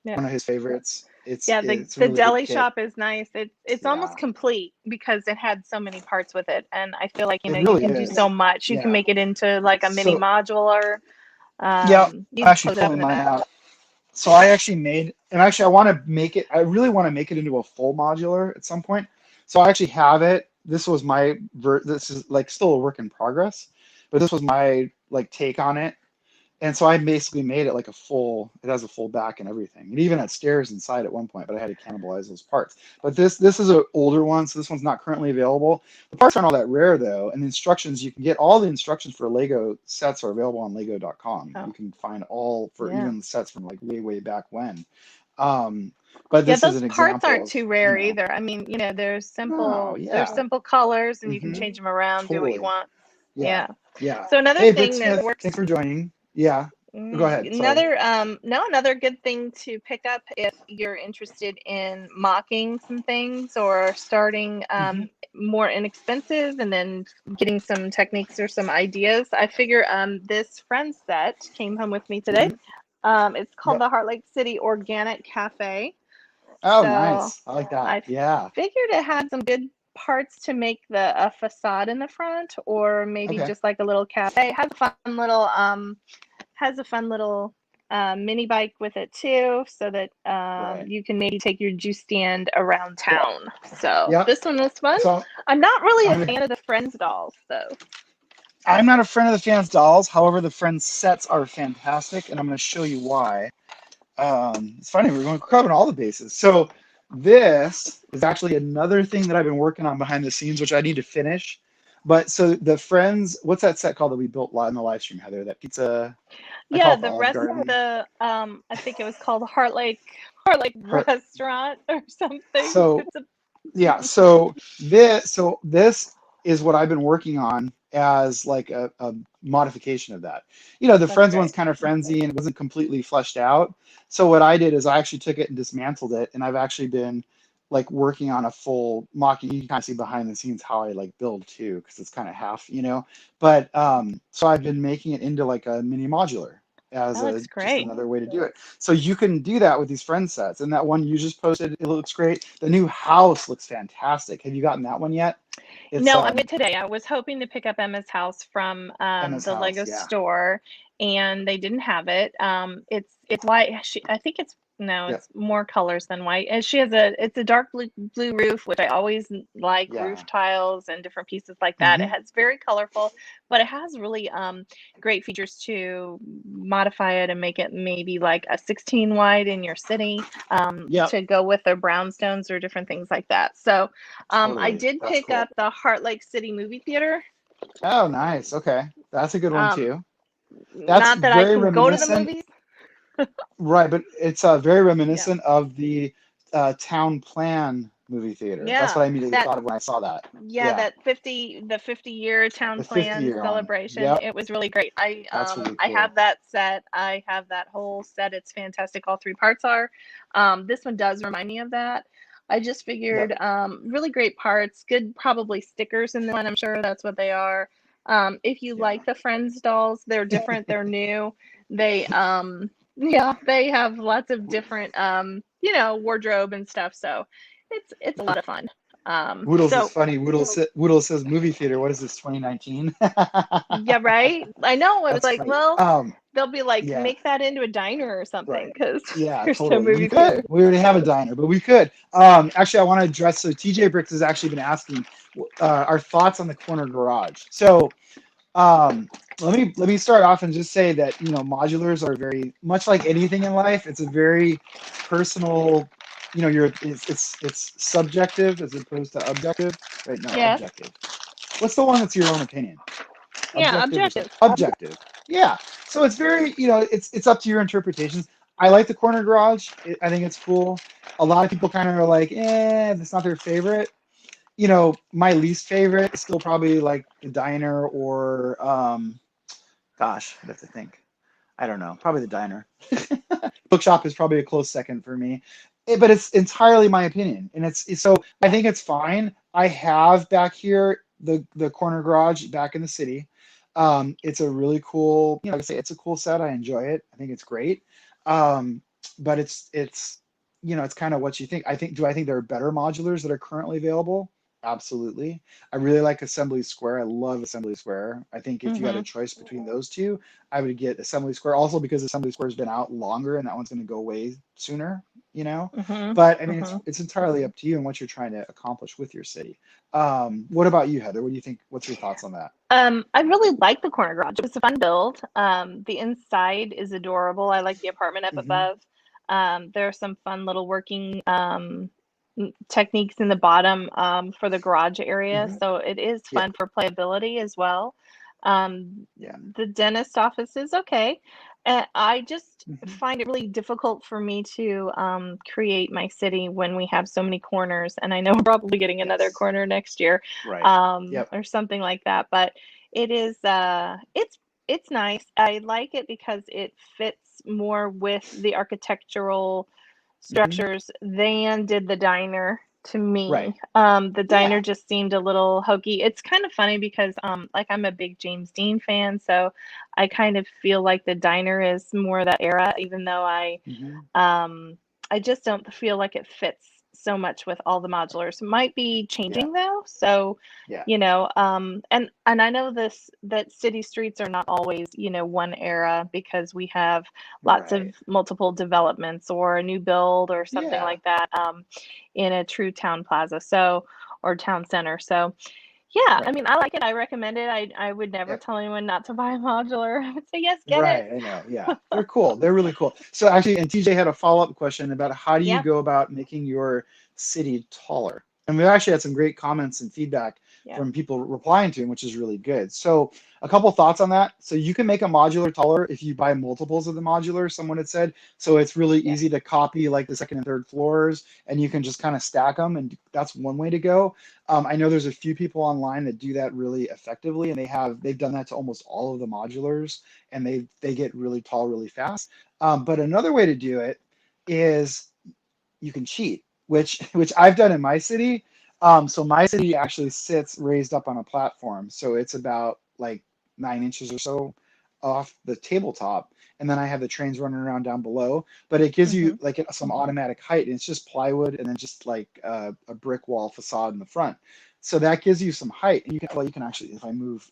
Yeah. one of his favorites. Yeah, It's a the really good deli kit. shop is nice. It's almost Yeah, complete because it had so many parts with it, and I feel like it you really can do is. so much. You can Yeah. make it into like a mini So modular. yeah, You I'm can actually close it up pulling in a mine bit. out. So I actually made, and actually I want to make it, I really want to make it into a full modular at some point. So I actually have it. This was this is like still a work in progress, but this was my like take on it. And so I basically made it like it has a full back and everything. It even had stairs inside at one point, but I had to cannibalize those parts. But this is an older one, so this one's not currently available. The parts aren't all that rare though, and the instructions, you can get all the instructions for Lego sets are available on lego.com. Oh, You can find all for yeah. even the sets from like way, way back when. Um, but Yeah, this is those an parts example aren't of, too rare either. I mean, oh there's yeah, simple colors and you can hmm change them around, do what you totally. want. Yeah, Yeah. yeah. So another Hey, Brick thing that Smith, thanks works. for joining. Yeah, go ahead. Sorry. Another good thing to pick up if you're interested in mocking some things or starting Hmm. more inexpensive and then getting some techniques or some ideas. I figure this friend set came home with me today. Hmm. It's called Yep. the Heartlake City Organic Cafe. Oh, So nice. I like that. I Yeah. figured it had some good parts to make the a facade in the front, or maybe Okay. just like a little cafe. It has a fun little mini bike with it too, so that Right. you can maybe take your juice stand around town. So Yep. this one was fun. So I'm not really a I'm fan of the Friends dolls though. I'm not a friend of the fans dolls. However, the friends sets are fantastic, and I'm going to show you why. It's funny, we're going covering all the bases. So this is actually another thing that I've been working on behind the scenes, which I need to finish. But so the friends, what's that set called that we built in the live stream, Heather? That pizza, I call Yeah, it the the Olive rest of Garden. the I think it was called Heartlake Her, Restaurant or something. so It's a yeah, so this is what I've been working on as like a modification of that. The That's Friends one's great. kind of frenzy and it wasn't completely fleshed out. So what I did is I actually took it and dismantled it, and I've actually been like working on a full mocking. You can kind of see behind the scenes how I like build too, because it's kind of half. But so I've been making it into like a mini modular as That a looks just great. another way to do it. So you can do that with these friend sets. And that one you just posted, it looks great. The new house looks fantastic. Have you gotten that one yet? It's No, I went today. I was hoping to pick up Emma's house from Emma's the house. Lego Yeah. store, and they didn't have it. It's white. I think it's no, Yep. it's more colors than white. And she has a dark blue roof, which I always like Yeah. roof tiles and different pieces like that. It Hmm. has very colorful, but it has really great features to modify it and make it maybe like a 16 wide in your city Yep. to go with their brownstones or different things like that. So I Totally. did That's pick cool. up the Heartlake City movie theater. Oh, nice. Okay. That's a good one Um, too. That's Not that I very can go to the reminiscent. movies. Right, but it's very Yeah, reminiscent of the town plan movie theater. That's yeah, what I immediately that thought of when I saw that. yeah, Yeah. that 50-year town The 50 plan year one. celebration. Yep. It was really great. That's really I cool. have that set. I have that whole set. It's fantastic. All three parts are. This one does remind me of that. I just figured Yep. really great parts. Good probably stickers in the one. I'm sure that's what they are. If you Yeah. like the Friends dolls, they're different. They're new. They yeah, they have lots of different wardrobe and stuff. So it's a lot of fun. Woodles is So funny. Woodles says movie theater. What is this, 2019? yeah, right. I know. I was That's like, funny. well, they'll be like, Yeah, make that into a diner or something right. because Yeah, there's no totally. We movie could. theater. We already have a diner, but we could. Actually, I want to address. So TJ Bricks has actually been asking our thoughts on the corner garage. So let me start off and just say that modulars are very much like anything in life. It's a very personal. It's subjective as opposed to objective. Right? No, Yes. objective. What's the one that's your own opinion? Yeah. Objective or Objective. subjective? Objective. Yeah. So it's very, it's up to your interpretations. I like the corner garage. I think it's cool. A lot of people kind of are like, it's not their favorite. My least favorite is still probably like the diner or, gosh, I'd have to think. I don't know, probably the diner. Bookshop is probably a close second for me. But it's entirely my opinion, and so I think it's fine. I have back here the corner garage back in the city. It's a really cool, like I say, it's a cool set. I enjoy it. I think it's great. Um, but it's kind of what you think. Do I think there are better modulars that are currently available? Absolutely. I really like Assembly Square. I love Assembly Square. I think if you had a Mm-hmm. choice between those two, I would get Assembly Square. Also because Assembly Square has been out longer and that one's going to go away sooner, you know. Mm-hmm. But I mean, it's Mm-hmm. it's entirely up to you and what you're trying to accomplish with your city. What about you, Heather? What do you think? What's your thoughts on that? I really like the corner garage. It was a fun build. The inside is adorable. I like the apartment up Hmm. above. There are some fun little working techniques in the bottom for the garage area, Hmm. so it is Yeah. fun for playability as well. Um, Yeah. the dentist office is okay. I just Hmm. find it really difficult for me to create my city when we have so many corners, and I know we're probably getting another Yes. corner next year, Right. Yep. or something like that. But it is it's nice. I like it because it fits more with the architectural Hmm. structures than did the diner to Right. me. The diner Yeah. just seemed a little hokey. It's kind of funny because like I'm a big James Dean fan, so I kind of feel like the diner is more that era, even though Hmm. um I just don't feel like it fits so much with all the modulars. Might be Yeah. changing though, so Yeah. and I know this that city streets are not always, one era because we have lots of Right. multiple developments or a new build or something Yeah. like that in a true town plaza, so or town center. So yeah, I Right. mean, I like it. I recommend it. I would never Yep. tell anyone not to buy a modular. I would say yes, get it. Right, I know. Yeah, they're cool. They're really cool. So actually, and TJ had a follow-up question about how do you Yeah, go about making your city taller? And we actually had some great comments and feedback yeah, from people replying to him, which is really good. So a couple thoughts on that. So you can make a modular taller if you buy multiples of the modular, someone had said. So it's really yeah. easy to copy like the second and third floors, and you can just kind of stack them, and that's one way to go. I know there's a few people online that do that really effectively, and they've done that to almost all of the modulars, and they get really tall really fast. But another way to do it is you can cheat, which I've done in my city. So my city actually sits raised up on a platform, so it's about like 9 inches or so off the tabletop, and then I have the trains running around down below. But it gives you Mhm. like some automatic height, and it's just plywood and then just like a brick wall facade in the front. So that gives you some height, and you can actually if I move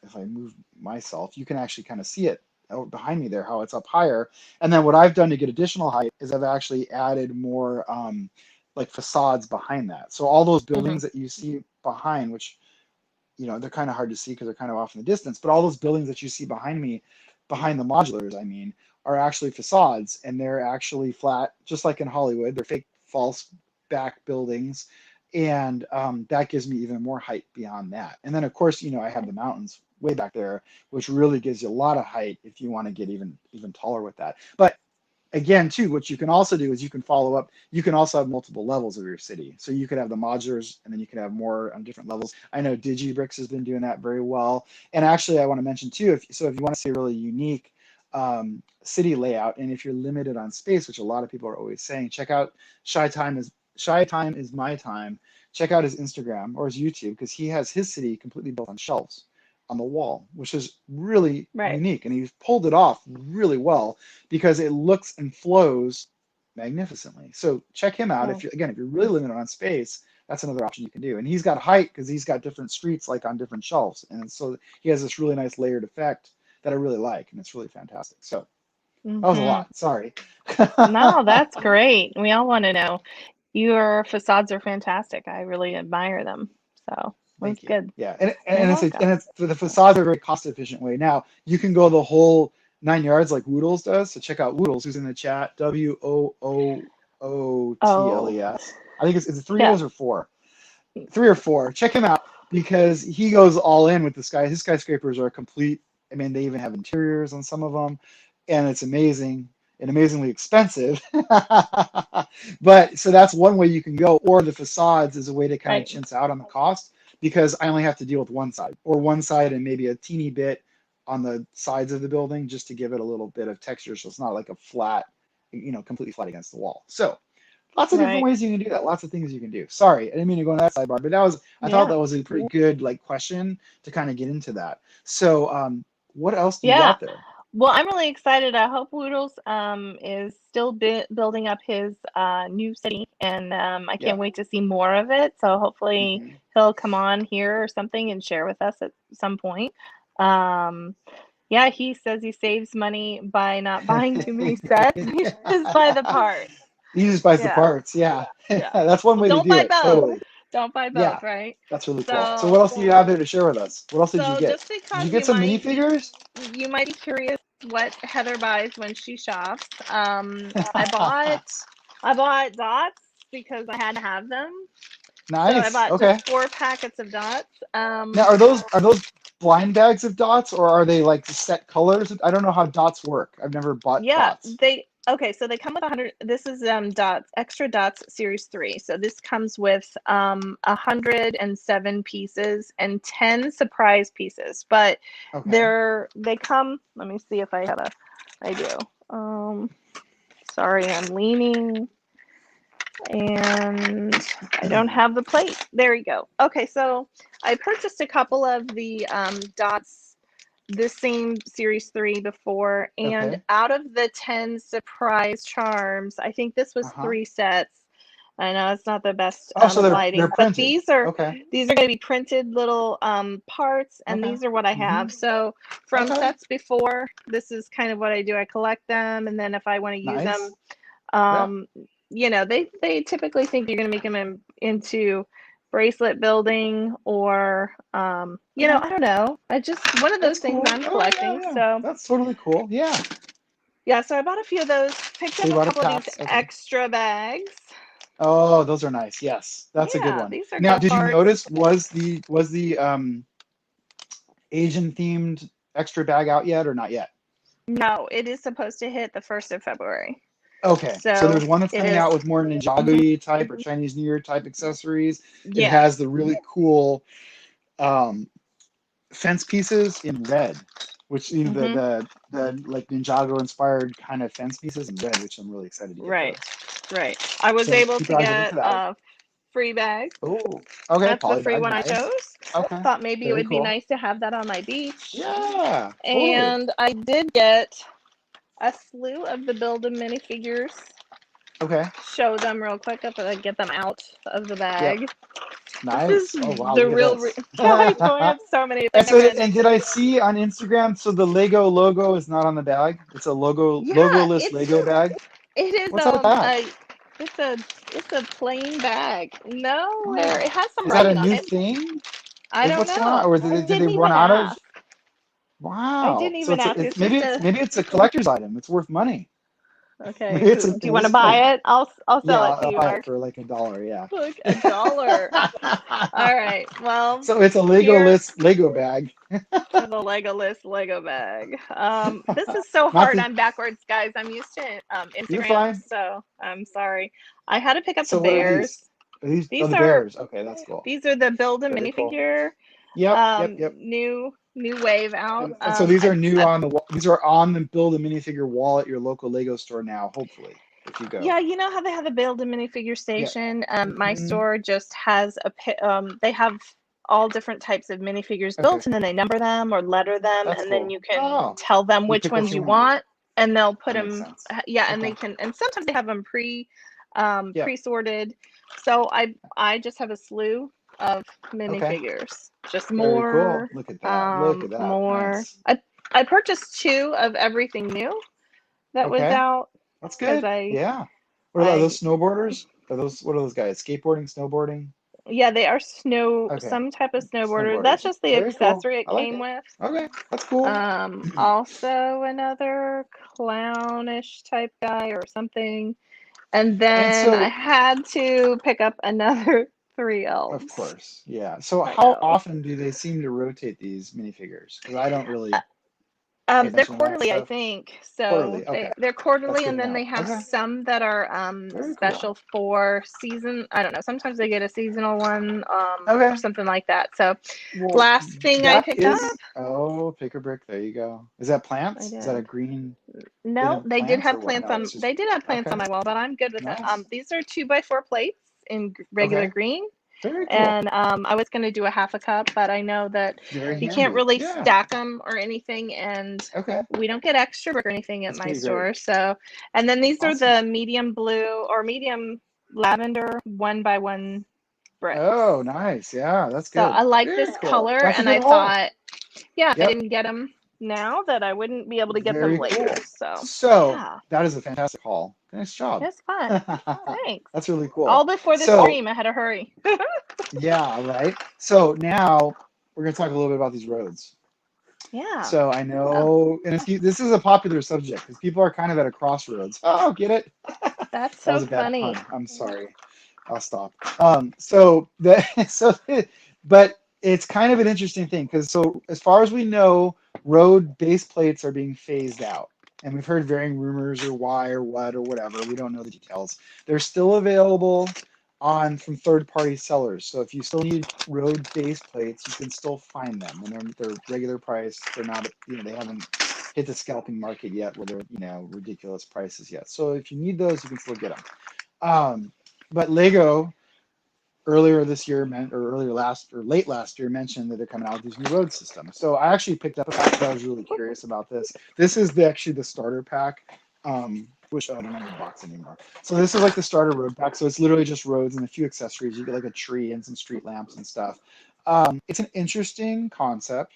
myself, you can actually kind of see it behind me there how it's up higher. And then what I've done to get additional height is I've actually added more like facades behind that. So all those Mhm. buildings that you see behind, which they're kind of hard to see because they're kind of off in the distance, but all those buildings that you see behind me, behind the modulars, I mean, are actually facades, and they're actually flat, just like in Hollywood. They're fake false back buildings, and that gives me even more height beyond that. And then of course, I have the mountains way back there, which really gives you a lot of height if you want to get even taller with that. But again, too, what you can also do is you can follow up. You can also have multiple levels of your city. So you could have the modulars, and then you can have more on different levels. I know DigiBricks has been doing that very well. And actually, I want to mention too, if you want to see a really unique city layout, and if you're limited on space, which a lot of people are always saying, check out Shy Time is my time. Check out his Instagram or his YouTube because he has his city completely built on shelves on the wall, which is really Right. unique. And he's pulled it off really well because it looks and flows magnificently. So check him out. Oh, If you're really limited on space, that's another option you can do. And he's got height because he's got different streets like on different shelves. And so he has this really nice layered effect that I really like. And it's really fantastic. So that was a mhm. lot. Sorry. No, that's great. We all want to know. Your facades are fantastic. I really admire them. So that's Thank you. good. Yeah, and You're and it's a, welcome. and it's the facades are a very cost efficient way. Now you can go the whole 9 yards like Woodles does. So check out Woodles, who's in the chat. Oh, WOOTLES. I think it's three yeah. O's or four, three or four. Check him out because he goes all in with this guy. His skyscrapers are a complete. I mean, they even have interiors on some of them, and it's amazing and amazingly expensive. But so that's one way you can go, or the facades is a way to kind of Right. chintz out on the cost because I only have to deal with one side or one side and maybe a teeny bit on the sides of the building just to give it a little bit of texture so it's not like a flat, completely flat against the wall. So lots of different Right. ways you can do that. Lots of things you can do. Sorry, I didn't mean to go on that sidebar, but I thought Yeah. that was a pretty good like question to kind of get into that. So, what else do you Yeah. got there? Well, I'm really excited. I hope Woodles is still building up his new city, and I Yeah. can't wait to see more of it. So hopefully Hmm. he'll come on here or something and share with us at some point. Um, yeah, he says he saves money by not buying too many sets. He just buy the parts. He just buys the Yeah, parts. Yeah. yeah. That's one Well, way to don't do buy it. both. Totally. Don't buy Yeah. both, right? That's really cool. So what So, else do you have there to share with us? What else did you so get? just Did you because get some minifigures? you might be curious what Heather buys when she shops. I bought dots because I had to have them. So I Nice. bought Okay. just 4 packets of dots. Now, are those blind bags of dots or are they like set colors? I don't know how dots work. I've never bought Yeah, dots. so they come with 100. This is dots, extra dots series 3. So this comes with 107 pieces and 10 surprise pieces. But Okay. they come, let me see if I do. Sorry, I'm leaning and I don't have the plate. There you go. Okay, so I purchased a couple of the dots, this same series 3 before, and Okay. out of the 10 surprise charms, I think this was Uh-huh. 3 sets. I know it's not the best Oh, so they're lighting, but printed. Okay. these are going to be printed little parts, and Okay. these are what I Hmm. have. So from Okay. sets before, this is kind of what I do. I collect them, and then if I want to use them, Nice. Yeah. um, they typically think you're going to make them into bracelet building or Okay. I don't know. I just one of those That's things cool. I'm Oh yeah, collecting. yeah. So That's totally cool. Yeah. yeah, so I bought a few of those, picked So up you a bought a couple of these packs. Okay. extra bags. Oh, those are nice. Yes, that's a good Yeah, one. these are Now, good did you parts. notice was the Asian themed extra bag out yet or not yet? No, it is supposed to hit the 1st of February. Okay, so So there's one that's it coming is. out with more Mhm. Ninjago type or Chinese New Year type accessories. It Yeah. has the really cool um, fence pieces in red, which Hmm. the like Ninjago inspired kind of fence pieces in red, which I'm really excited to get Right. those. Right. I was So able keep to your eyes open for get that. a free bag. Oh, okay, That's the poly free bag, one I nice. chose. Okay, Thought maybe it very would be cool. nice to have that on my beach. Yeah, totally. And I did get a slew of the Build-A minifigures. Okay, Show them real quick if I get them out of the yep, bag. This is nice. Oh wow, the look at real. this. Yeah, I know I have so many. It's And like so, I ran. and did I see on Instagram? So the Lego logo is not on the bag. It's a Yeah, logoless Lego bag. it is What's up with that? it's a it's a plain bag. Nowhere Oh, it has some is that a writing on new it. thing? I Is don't what's going on, know. or I did they didn't run even out of? ask. I Wow. didn't So even ask. It's maybe just it's a maybe it's a collector's item. It's worth money. okay. Maybe it's Do a you want to history. buy it? I'll Yeah, sell it to I'll you, buy it Mark. for like $1. Yeah. Look, $1. All right. Well, So it's a here Lego-less Lego bag. the Legoless Lego bag. This is so Not hard. the. I'm backwards, guys. I'm used to You're Instagram, fine. so I'm sorry. I had to pick up the So what are these? bears. Are these These the are bears? Okay, that's cool. these are the Build a Very cool. minifigure Yep, yep, yep. new wave out. And so these are new I on the these are on the Build a Minifigure wall at your local Lego store now, hopefully, if you go. Yeah, you know how they have the Build a minifigure Yeah. station. My Hmm. store just has they have all different types of minifigures Okay, built, and then they number them or letter them, that's and then cool. you can Oh, tell them you which pick what ones you you want. want, and they'll put That makes them. sense. Yeah, and Okay. and sometimes they have them Yep. pre-sorted. So I just have a slew of Okay. minifigures, just Very cool. Look at that. Look at that. more. Nice. I purchased 2 of everything new that was Okay. out That's because good. Yeah. What are I those snowboarders? Are those what are those guys? Skateboarding, snowboarding? yeah, they are Okay. some type of snowboarder. That's Snowboarders. just the Very cool. accessory it I like came it. with. Okay. That's cool. Also another clownish type guy or something. And And then I so had to pick up another 3 of elves. course, yeah. So I how know. often do they seem to rotate these minifigures? Because I don't really. pay They're attention to that quarterly, I stuff? think. So Quarterly. Okay. they're That's quarterly, good and to then know. they have Okay. some that are Very cool. special for season. I don't know. Sometimes they get a seasonal one, or Okay. something like that. So Well, last thing I that picked up, is, oh, pick a brick. There you go. Is that I plants? Is that a did. green bin No, of they did plants or have what? plants No, on. it's just, They did have plants on okay. my wall, but I'm good with it. Nice. These are 2x4 plates in regular Okay. green. Very cool. And I was going to do a half a cup, but I know that Very you can't handy. really Yeah. stack them or anything, and Okay. we don't get extra brick or anything at That's my pretty great. store. So, and then these are Awesome. the medium blue or medium lavender 1x1 bricks. Oh, nice. Yeah, that's So good. I like Very this cool. color, That's a and good I haul. thought, yeah, if I Yep. didn't get them now, that I wouldn't be able to get them Very later. cool. So, So yeah, that is a fantastic haul. Nice job. it's fun. Thanks. That's really cool. All before the So stream, I had to hurry. yeah, right. So now we're gonna talk a little bit about these roads. Yeah. So I know, and this is a popular subject because people are kind of at a crossroads. Oh, get it? That's That so was a bad funny. pun. I'm sorry. I'll stop. So the so but it's kind of an interesting thing because so as far as we know, road base plates are being phased out. And we've heard varying rumors or why or what or whatever. We don't know the details. They're still available on from third-party sellers. So if you still need road base plates, you can still find them. And they're regular price. They're not, they haven't hit the scalping market yet where they're, ridiculous prices yet. So if you need those, you can still get them. But Lego earlier this year or late last year mentioned that they're coming out with these new road systems. So I actually picked up a pack because I was really curious about this. This is actually the starter pack, which I don't have the box anymore. So this is like the starter road pack. So it's literally just roads and a few accessories. You get like a tree and some street lamps and stuff. It's an interesting concept.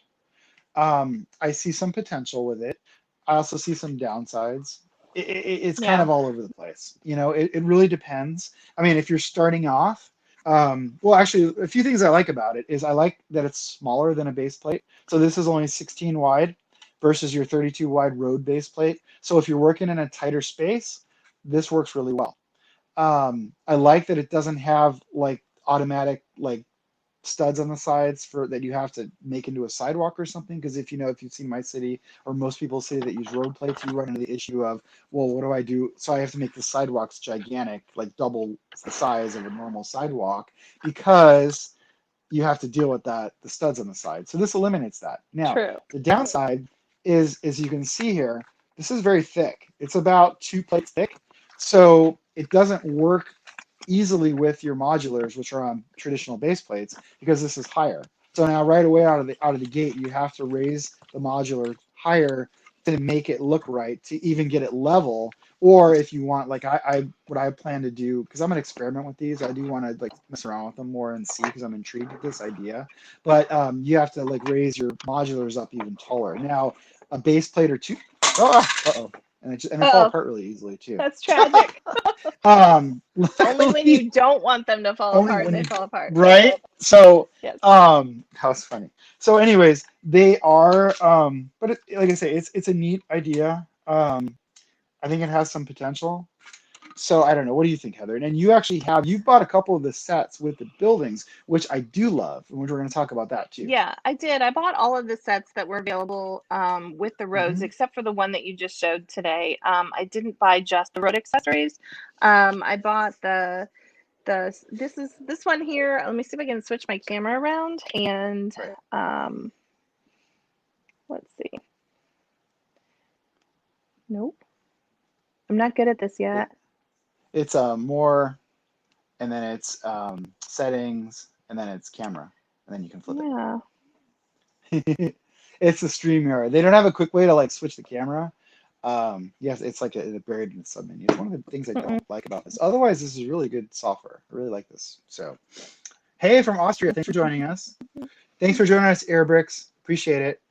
I see some potential with it. I also see some downsides. It's kind Yeah. of all over the place. It really depends. I mean, if you're starting off, well, actually, a few things I like about it is I like that it's smaller than a base plate. So this is only 16 wide versus your 32 wide road base plate. So if you're working in a tighter space, this works really well. I like that it doesn't have like automatic like studs on the sides for that you have to make into a sidewalk or something. Because if you've seen my city or most people's city that use road plates, you run into the issue of, well, what do I do? So I have to make the sidewalks gigantic, like double the size of a normal sidewalk, because you have to deal with the studs on the side. So this eliminates that. Now, True. the downside is, as you can see here, this is very thick. It's about 2 plates thick. So it doesn't work easily with your modulars, which are on traditional base plates, because this is higher. So now right away out of the gate, you have to raise the modular higher to make it look right, to even get it level. Or if you want, like what I plan to do, because I'm gonna experiment with these, I do want to like mess around with them more and see, because I'm intrigued with this idea. But you have to like raise your modulars up even taller. Now a base plate or two, uh-oh, and they fall Oh, apart really easily too. that's tragic. Only when Luckily, you don't want them to fall only apart, when they you fall apart. right. So Yes. that was funny. So anyways, they are but like I say, it's a neat idea. I think it has some potential. So I don't know. What do you think, Heather? And you've bought a couple of the sets with the buildings, which I do love, and which we're going to talk about that too. Yeah, I did. I bought all of the sets that were available with the roads, Hmm. except for the one that you just showed today. I didn't buy just the road accessories. I bought this one here. Let me see if I can switch my camera around, and Right. let's see. Nope, I'm not good at this It, yet. it's more, and then it's settings, and then it's camera, and then you can flip Yeah. it. It's a StreamYard. They don't have a quick way to like switch the camera. Yes, it's like buried in the submenu. It's one of the things I Mm-mm. don't like about this. Otherwise, this is really good software. I really like this. So, hey, from Austria, thanks for joining us. Thanks for joining us, Airbricks. Appreciate it.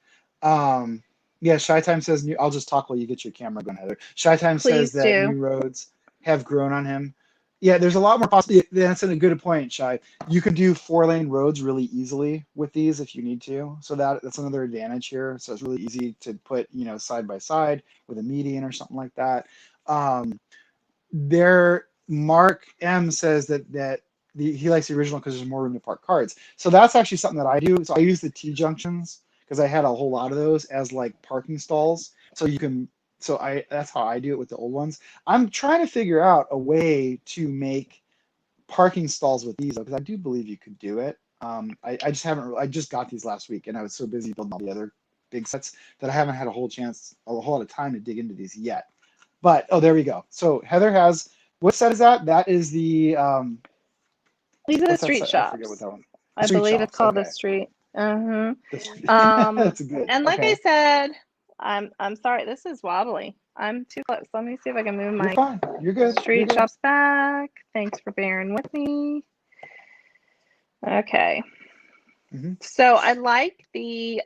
Um, yeah, Shy Time says new. I'll just talk while you get your camera going, Heather. Shy Time says Please that do. new roads have grown on him. Yeah, there's a lot more possibility. That's a good point, Shy. You can do 4-lane roads really easily with these if you need to. So that's another advantage here. So it's really easy to put, side by side with a median or something like that. There, Mark M says that he likes the original because there's more room to park cars. So that's actually something that I do. So I use the T junctions because I had a whole lot of those as like parking stalls. So you can, so I that's how I do it with the old ones. I'm trying to figure out a way to make parking stalls with these, because I do believe you could do it. I just haven't. I just got these last week, and I was so busy building all the other big sets that I haven't had a whole lot of time to dig into these yet. But oh, there we go. So Heather has, what set is that? That is the These are the what's that street set? I forget what shops. that one. I Street believe it's shops. called the Okay, street. Uh-huh. that's good. And like I Okay, said, I'm sorry, this is wobbly. I'm too close. Let me see if I can move you're my fine. You're good. You're street good. shops back. Thanks for bearing with me. Okay. Hmm. So I like the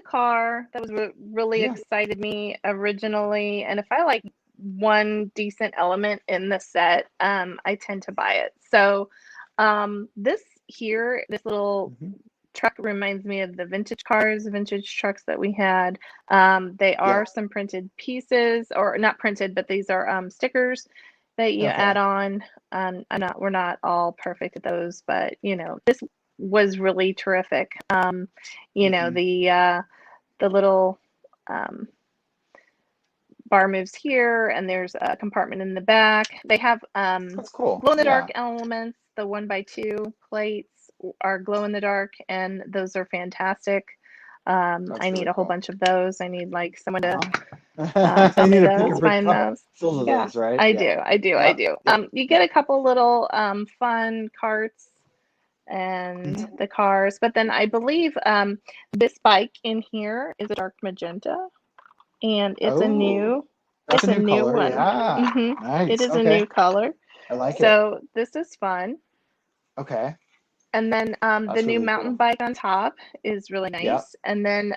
car. That was what really Yeah, excited me originally. And if I like one decent element in the set, I tend to buy it. So this here, this little hmm, truck reminds me of the vintage cars, vintage trucks that we had. They yeah. are some printed pieces, or not printed, but these are stickers that you add Okay. on. We're not all perfect at those, but this was really terrific. Hmm. The little um, bar moves here, and there's a compartment in the back. They have That's cool. glow in the dark Yeah, elements. The 1x2 plates are glow in the dark, and those are fantastic. I that's need really a whole cool. bunch of those. I need like someone to I sell me need a pick a those, brick find car those. filled with Yeah, those, right? I Yeah. do. I do. I Yep. do. Yep. You get Yep. a couple little fun carts and Hmm. the cars, but then I believe this bike in here is a dark magenta, and Oh, that's a it's a new new color. one. Yeah. It Nice. is a new Okay. color. I like it. So this is fun. Okay. And then the That's new really mountain cool. bike on top is really Yep. nice. And then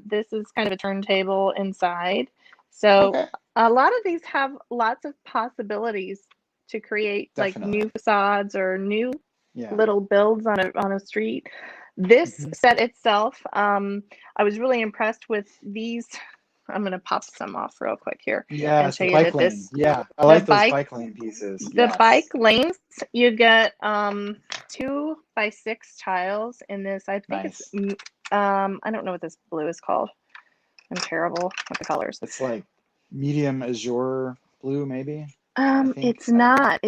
this is kind of a turntable inside. So Okay. a lot of these have lots of possibilities to create like Definitely. new facades or new Yeah. little builds on a street. This Hmm. set itself, I was really impressed with these. I'm going to pop some off real quick here and Yes, show the you bike that lane. this Yeah. I the like those bike bike lane pieces. the bike Yes. lanes, you get 2x6 tiles in this. I think it's Nice. I don't know what this blue is called. I'm terrible with the colors. It's like medium azure blue, maybe. I think. It's not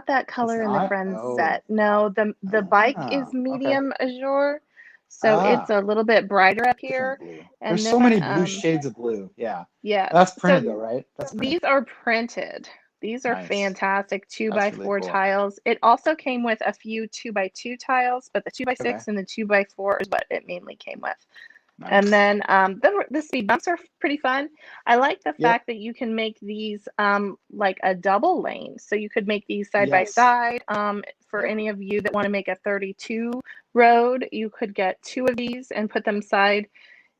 that It's color in the not. Friends Oh. set. No, the bike is Okay. medium azure, so it's Ah. a little bit brighter up Different here. blue. There's And so then many blue shades of blue. Yeah. yeah, That's so printed though, right? That's printed. these are printed. These are Nice. fantastic two by That's really four cool. tiles. It also came with a few 2x2 tiles, but the two by Okay. six and the 2x4 is what it mainly came with. And Nice. then the speed bumps are pretty fun. I like the Yep. fact that you can make these like a double lane. So you could make these side by Yes. side. For Yep. any of you that want to make a 32 road, you could get two of these and put them side.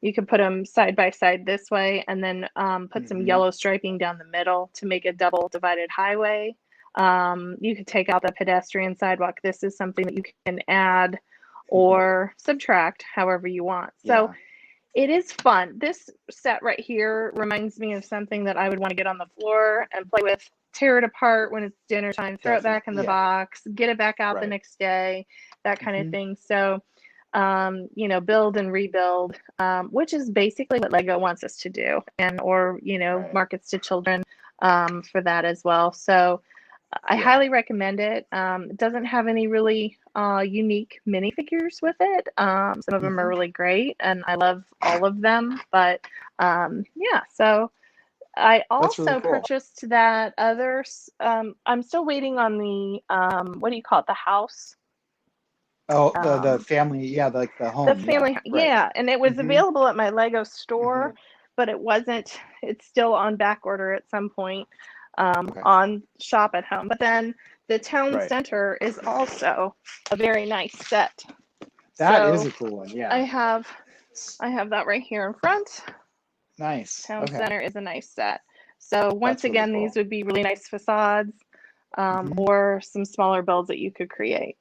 You could put them side by side this way, and then put some Hmm. yellow striping down the middle to make a double divided highway. You could take out the pedestrian sidewalk. This is something that you can add or subtract however you want. So Yeah. it is fun. This set right here reminds me of something that I would want to get on the floor and play with, tear it apart when it's dinner time, throw it back in Definitely. the Yeah. box, get it back out the Right. next day, that kind of Hmm. thing. So, build and rebuild, which is basically what Lego wants us to do, and or Right. markets to children for that as well. So, I Yeah. highly recommend it. It doesn't have any really unique minifigures with it. Some of them are Hmm. really great, and I love all of them. But yeah, so I That's really also cool. purchased that other. I'm still waiting on the what do you call it? The house. Oh, the Um, family. Yeah, like the the home. Yeah. family, Right. yeah, and it was Hmm. available at my Lego Hmm. store, but it wasn't. It's still on back order at some point Okay. on Shop at Home. But then the town Right. center is also a very nice set. That is So a cool one. I Yeah. have I have that right here in front. Nice. Town Okay. center is a nice set. So once That's really again, these cool. would be really nice facades Hmm. or some smaller builds that you could create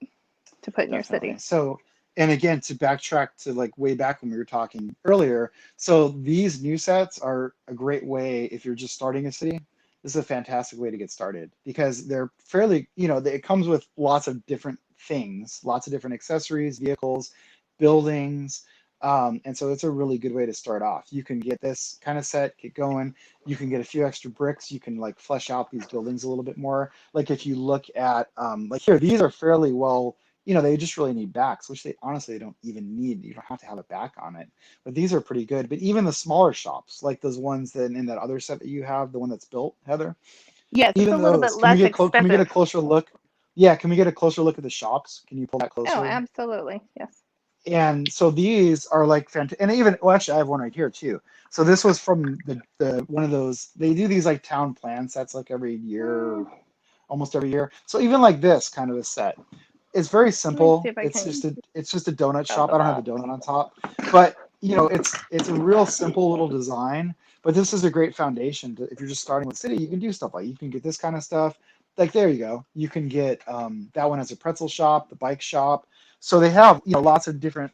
to put in your Definitely. city. So, and again, to backtrack to like way back when we were talking earlier, so these new sets are a great way if you're just starting a city. This is a fantastic way to get started because they're fairly, it comes with lots of different things, lots of different accessories, vehicles, buildings. And so it's a really good way to start off. You can get this kind of set, get going. You can get a few extra bricks. You can like flesh out these buildings a little bit more. Like if you look at like here, these are fairly well, they just really need backs, which they honestly don't even need. You don't have to have a back on it, but these are pretty good. But even the smaller shops, like those ones that in that other set that you have, the one that's built, Heather, Yes, it's a even little bit those, can we less get can we get a expensive. closer look? Yeah, can we get a closer look at the shops? Can you pull that Oh, closer? absolutely. Yes. And so these are like fantastic. And even, well, actually, I have one right here too. So this was from the one of those. They do these like town plan sets like every year, almost every year. So even like this kind of a set, it's very Let me see simple. if I It's can just a donut grab shop. the I don't have the box. donut on top, but it's a real simple little design. But this is a great foundation to, if you're just starting with city, you can do stuff like you can get this kind of stuff. Like there you go. You can get that one has a pretzel shop, the bike shop. So they have lots of different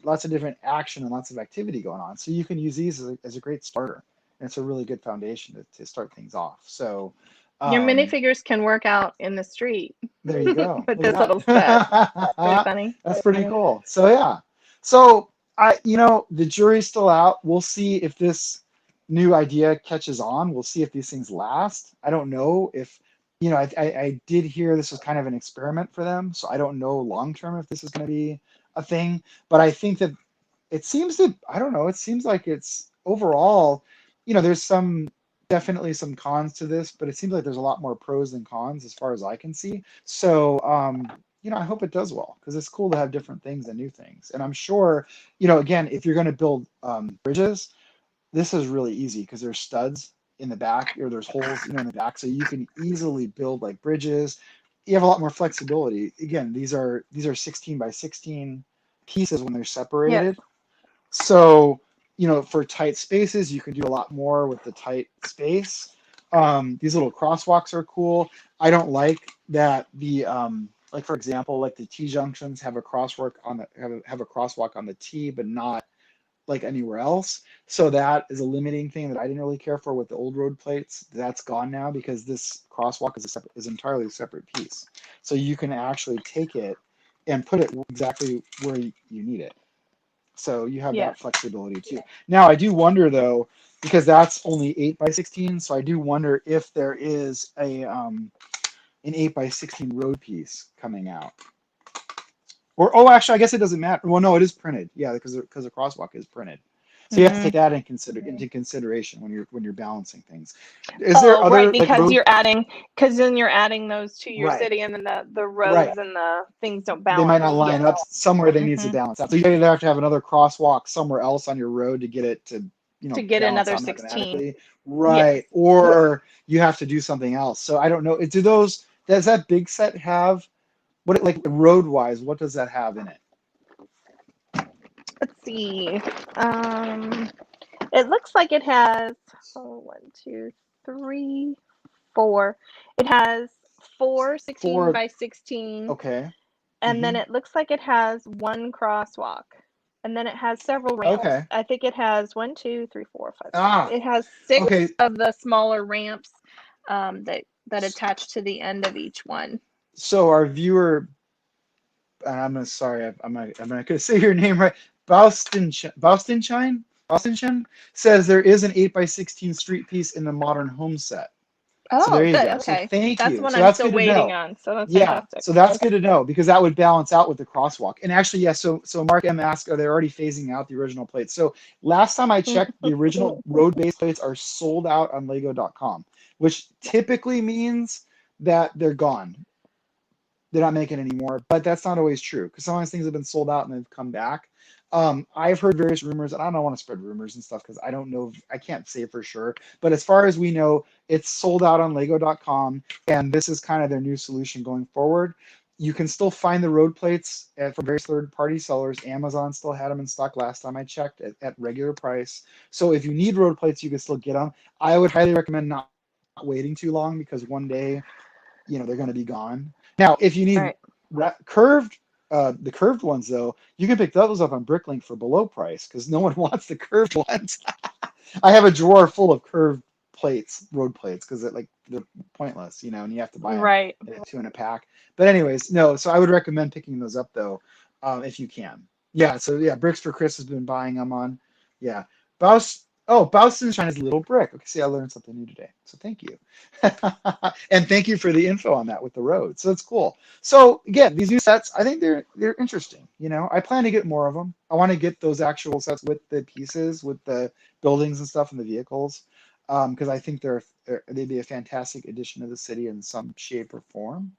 action and lots of activity going on. So you can use these as a great starter, and it's a really good foundation to start things off. So Your um, minifigures can work out in the street there you go. with Look this at little set. Pretty that. funny. That's pretty cool. So yeah. So the jury's still out. We'll see if this new idea catches on. We'll see if these things last. I don't know if, I did hear this was kind of an experiment for them. So I don't know long term if this is going to be a thing. But I think that I don't know, it seems like it's overall, there's definitely some cons to this, but it seems like there's a lot more pros than cons as far as I can see. So, I hope it does well because it's cool to have different things and new things. And I'm sure, again, if you're going to build bridges, this is really easy because there's studs in the back or there's holes, in the back, so you can easily build like bridges. You have a lot more flexibility. Again, these are 16 by 16 pieces when they're Yes. separated. So, for tight spaces, you can do a lot more with the tight space. These little crosswalks are cool. I don't like that like for example, like the T junctions have a crosswalk on the have a crosswalk on the T, but not like anywhere else. So that is a limiting thing that I didn't really care for with the old road plates. That's gone now because this crosswalk is entirely a separate piece. So you can actually take it and put it exactly where you need it. So you have that Yes. flexibility too. Now I do wonder though, because that's only 8 by 16, so I do wonder if there is an 8 by 16 road piece coming out. Or oh, actually, I guess it doesn't matter. Well, no, it is printed. Yeah, because the crosswalk is printed. So you have to take Hmm. that into consideration when you're balancing things. Is there Oh, right, other like because road? then you're adding those to your Right, city, and then the right. roads and the things don't They might balance. not line Yes. up somewhere. They need to Hmm. balance out. So you either have to have another crosswalk somewhere else on your road to get it to To get balance another out 16. mathematically. Yes. Right, or you have to do something else. So I don't know. Does that big set have like road wise? What does that have in it? Let's see. Um, it looks like it has, oh, 1, 2, 3, 4. It has four 16 For by 16, okay. and then Hmm. it looks like it has one crosswalk. And then it has several ramps. Okay. I think it has 1, 2, 3, 4, 5, 6. Ah, It has six okay. of the smaller ramps that attach to the end of each one. So our viewer, and sorry, I'm not gonna say your name right. Baustinshine says there is an 8 by 16 street piece in the modern home set. So there Oh, you good. go. So Okay. thank That's you. one So I'm that's still good to waiting know. on. So that's Yeah. fantastic. So that's good to know because that would balance out with the crosswalk. And actually, yeah. So Mark M asked, are they already phasing out the original plates? So last time I checked, the original road base plates are sold out on Lego.com, which typically means that they're gone. They're not making anymore, but that's not always true because sometimes things have been sold out and they've come back. I've heard various rumors, and I don't want to spread rumors and stuff because I don't know, I can't say for sure. But as far as we know, it's sold out on Lego.com, and this is kind of their new solution going forward. You can still find the road plates from various third-party sellers. Amazon still had them in stock last time I checked at regular price. So if you need road plates, you can still get them. I would highly recommend not waiting too long because one day they're going to be gone. Now, if you All need right. curved, the curved ones though, you can pick those up on Bricklink for below price because no one wants the curved ones. I have a drawer full of curved plates, road plates, because they're pointless, and you have to buy them Right. two in a pack. But anyways, no. So I would recommend picking those up though, if you can. Yeah, so yeah, Bricks for Chris has been buying them on. Yeah. Baus oh, Baus Sunshine is a little brick. Okay, see, I learned something new today. So thank you. And thank you for the info on that with the road. So it's cool. So again, these new sets, I think they're interesting. I plan to get more of them. I want to get those actual sets with the pieces, with the buildings and stuff and the vehicles. Because I think they'd be a fantastic addition to the city in some shape or form.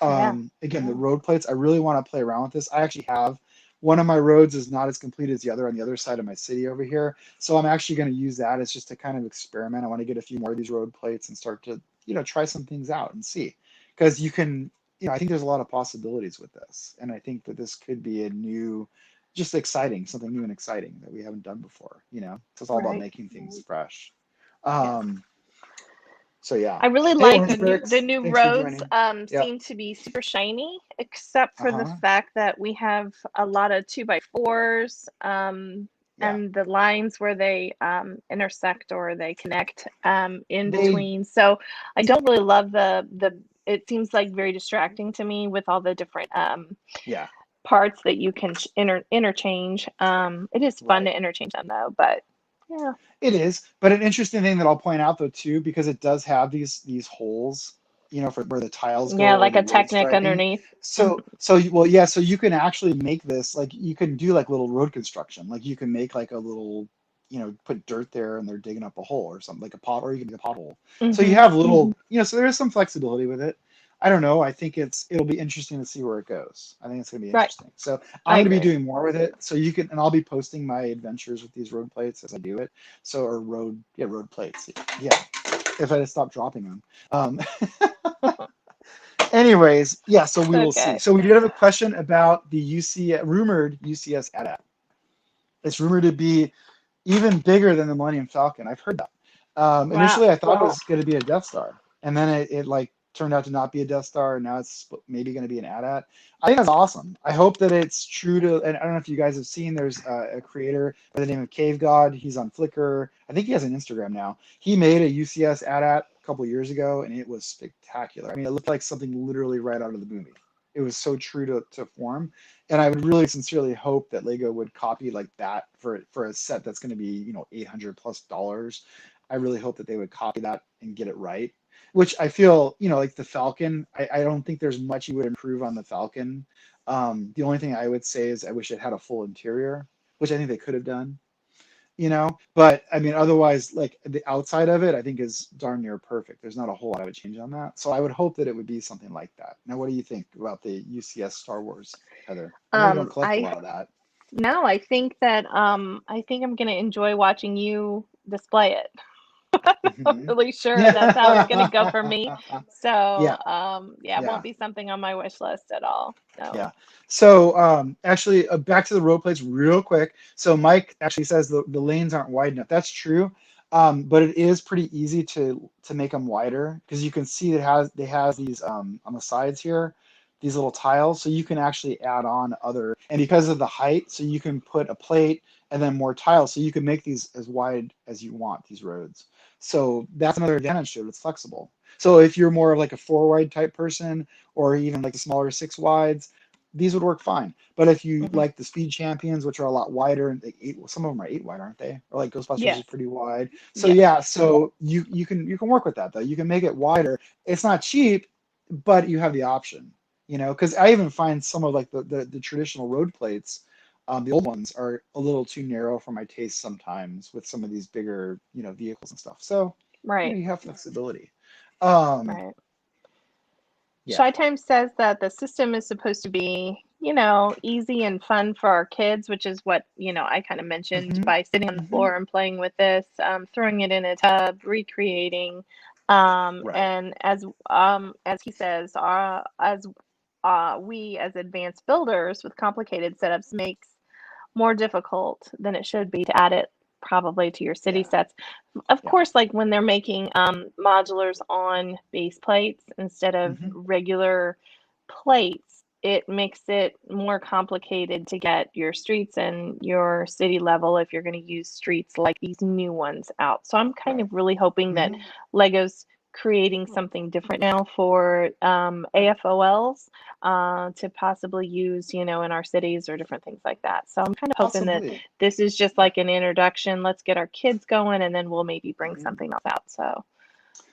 Yeah. Again, the road plates, I really want to play around with this. I actually have one of my roads is not as complete as the other on the other side of my city over here. So I'm actually going to use that as just to kind of experiment. I want to get a few more of these road plates and start to, try some things out and see. Because I think there's a lot of possibilities with this. And I think that this could be a new, just exciting, something new and exciting that we haven't done before. So it's all about Right. making things fresh. Yes. So yeah. I really Hey, like Orange the Bricks, new thanks for roads. joining. Yep. Seem to be super shiny, except for the Uh-huh. fact that we have a lot of 2x4s, Yeah. and the lines where they intersect or they connect in They, between. So I don't really love the. It seems like very distracting to me with all the different yeah, parts that you can interchange. It is fun right. to interchange them though, but yeah, It is, but an interesting thing that I'll point out though too, because it does have these holes, for where the tiles go yeah, or like the a road Technic striping. underneath. Well, yeah, so you can actually make this like you can do like little road construction. Like you can make like a little, put dirt there and they're digging up a hole or something like a pot, or you can make a pothole. So you Hmm. have little, so there is some flexibility with it. I don't know. I think it'll be interesting to see where it goes. I think it's going to be Right, interesting. So I'm I going to be agree. doing more with it. So you can, and I'll be posting my adventures with these road plates as I do it. So, or road plates. Yeah, if I just stop dropping them. Anyways, yeah. So we will see. Okay. So we did have a question about the rumored UCS AT-AT. It's rumored to be even bigger than the Millennium Falcon. I've heard that. Wow. Initially, I thought it was going to be a Death Star, and then it like turned out to not be a Death Star, and now it's maybe going to be an AT-AT. I think that's awesome. I hope that it's true to. And I don't know if you guys have seen. There's a creator by the name of Cave God. He's on Flickr. I think he has an Instagram now. He made a UCS AT-AT a couple years ago, and it was spectacular. I mean, it looked like something literally right out of the movie. It was so true to form, and I would really sincerely hope that Lego would copy like that for a set that's going to be $800+. I really hope that they would copy that and get it right. Which I feel like the Falcon. I don't think there's much you would improve on the Falcon. The only thing I would say is I wish it had a full interior, which I think they could have done. But I mean, otherwise, like the outside of it, I think is darn near perfect. There's not a whole lot I would change on that. So I would hope that it would be something like that. Now, what do you think about the UCS Star Wars, Heather? I know you don't collect a I lot of that. no, I think that I think I'm gonna enjoy watching you display it. I'm Hmm. really sure that's how it's gonna go for me. Yeah, So yeah, yeah, it won't yeah. be something on my wish list at all. No. Yeah. So actually, back to the road plates real quick. So Mike actually says the lanes aren't wide enough. That's true, but it is pretty easy to make them wider because you can see they has these on the sides here, these little tiles. So you can actually add on other, and because of the height, so you can put a plate and then more tiles. So you can make these as wide as you want these roads. So that's another advantage to it. It's flexible. So if you're more of like a four wide type person, or even like the smaller six wides, these would work fine. But if you Hmm. like the Speed Champions, which are a lot wider, and like some of them are 8 wide, aren't they? Or like Ghostbusters is Yes. pretty wide. So Yes. yeah, so you can work with that though. You can make it wider. It's not cheap, but you have the option. Because I even find some of like the traditional road plates, the old ones are a little too narrow for my taste sometimes with some of these bigger vehicles and stuff. So Right. you have flexibility. Um, Right. yeah. Shy Time says that the system is supposed to be, easy and fun for our kids, which is what, I kind of mentioned Hmm. by sitting on the Hmm. floor and playing with this, throwing it in a tub, recreating. Right. And as he says, as we as advanced builders with complicated setups makes more difficult than it should be to add it probably to your city Yeah. sets. Of Yeah. course, like when they're making modulars on base plates instead of Hmm. regular plates, it makes it more complicated to get your streets and your city level if you're going to use streets like these new ones out. So I'm kind Right. of really hoping that Hmm. Legos creating something different now for AFOLs to possibly use, in our cities or different things like that. So I'm kind of hoping that Possibly. this is just like an introduction. Let's get our kids going, and then we'll maybe bring Mhm. something else out. So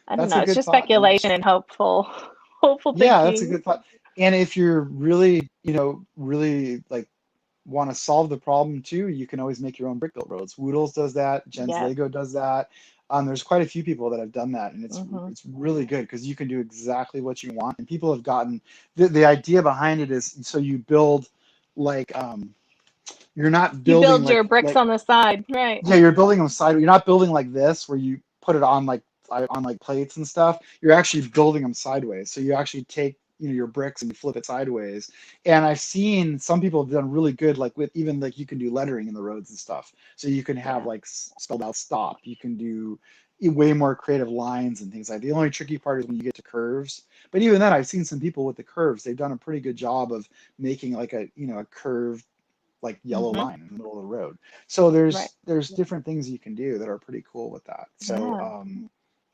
I don't That's know. a It's good just thought. Yeah. speculation and hopeful Yeah, that's a thinking. good thought. And if you're really, really like want to solve the problem too, you can always make your own brick built roads. Woodles does that. Jen's Yep. Lego does that. There's quite a few people that have done that, and Hmm. it's really good because you can do exactly what you want. And people have gotten the idea behind it is so you build like you're not You building build your bricks on the side, right? yeah, you're building them sideways. You're not building like this where you put it on like plates and stuff. You're actually building them sideways. So you actually take your bricks and you flip it sideways. And I've seen some people have done really good like with even like you can do lettering in the roads and stuff. So you can have Yeah. like spelled out stop. You can do way more creative lines and things like that. The only tricky part is when you get to curves. But even then, I've seen some people with the curves. They've done a pretty good job of making like a curved like yellow Hmm. line in the middle of the road. So Right. there's different things you can do that are pretty cool with that. So Yeah.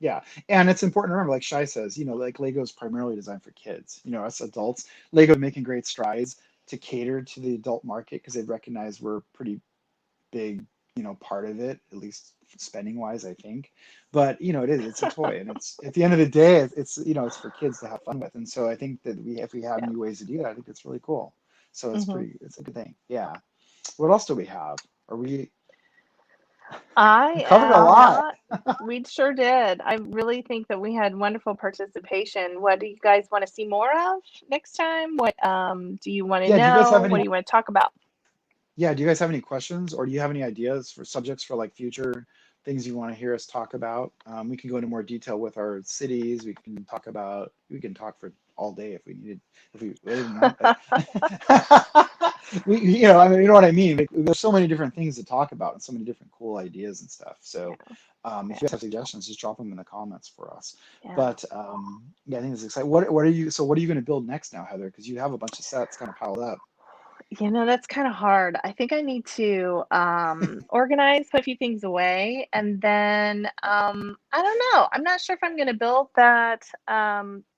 yeah, and it's important to remember, like Shai says, like Lego is primarily designed for kids. Us adults, Lego making great strides to cater to the adult market because they recognize we're pretty big, part of it, at least spending wise, I think. But it's a toy, and it's at the end of the day, it's for kids to have fun with. And so I think that if we have Yeah. new ways to do that, I think it's really cool. So Hmm. it's a good thing. Yeah. What else do we have? Are we I covered a am lot. not. We sure did. I really think that we had wonderful participation. What do you guys want to see more of next time? What do you want to Yeah, do you guys have know? What any do you want to talk about? yeah, do you guys have any questions or do you have any ideas for subjects for like future things you want to hear us talk about? We can go into more detail with our cities. We can talk for all day if we needed, if we, but I mean, you know what I mean? Like, there's so many different things to talk about and so many different cool ideas and stuff. So, Yeah, if yeah, you guys have suggestions, just drop them in the comments for us. yeah. But yeah, I think it's exciting. What are you going to build next now, Heather? Because you have a bunch of sets kind of piled up. That's kind of hard. I think I need to organize, put a few things away, and then I don't know. I'm not sure if I'm going to build that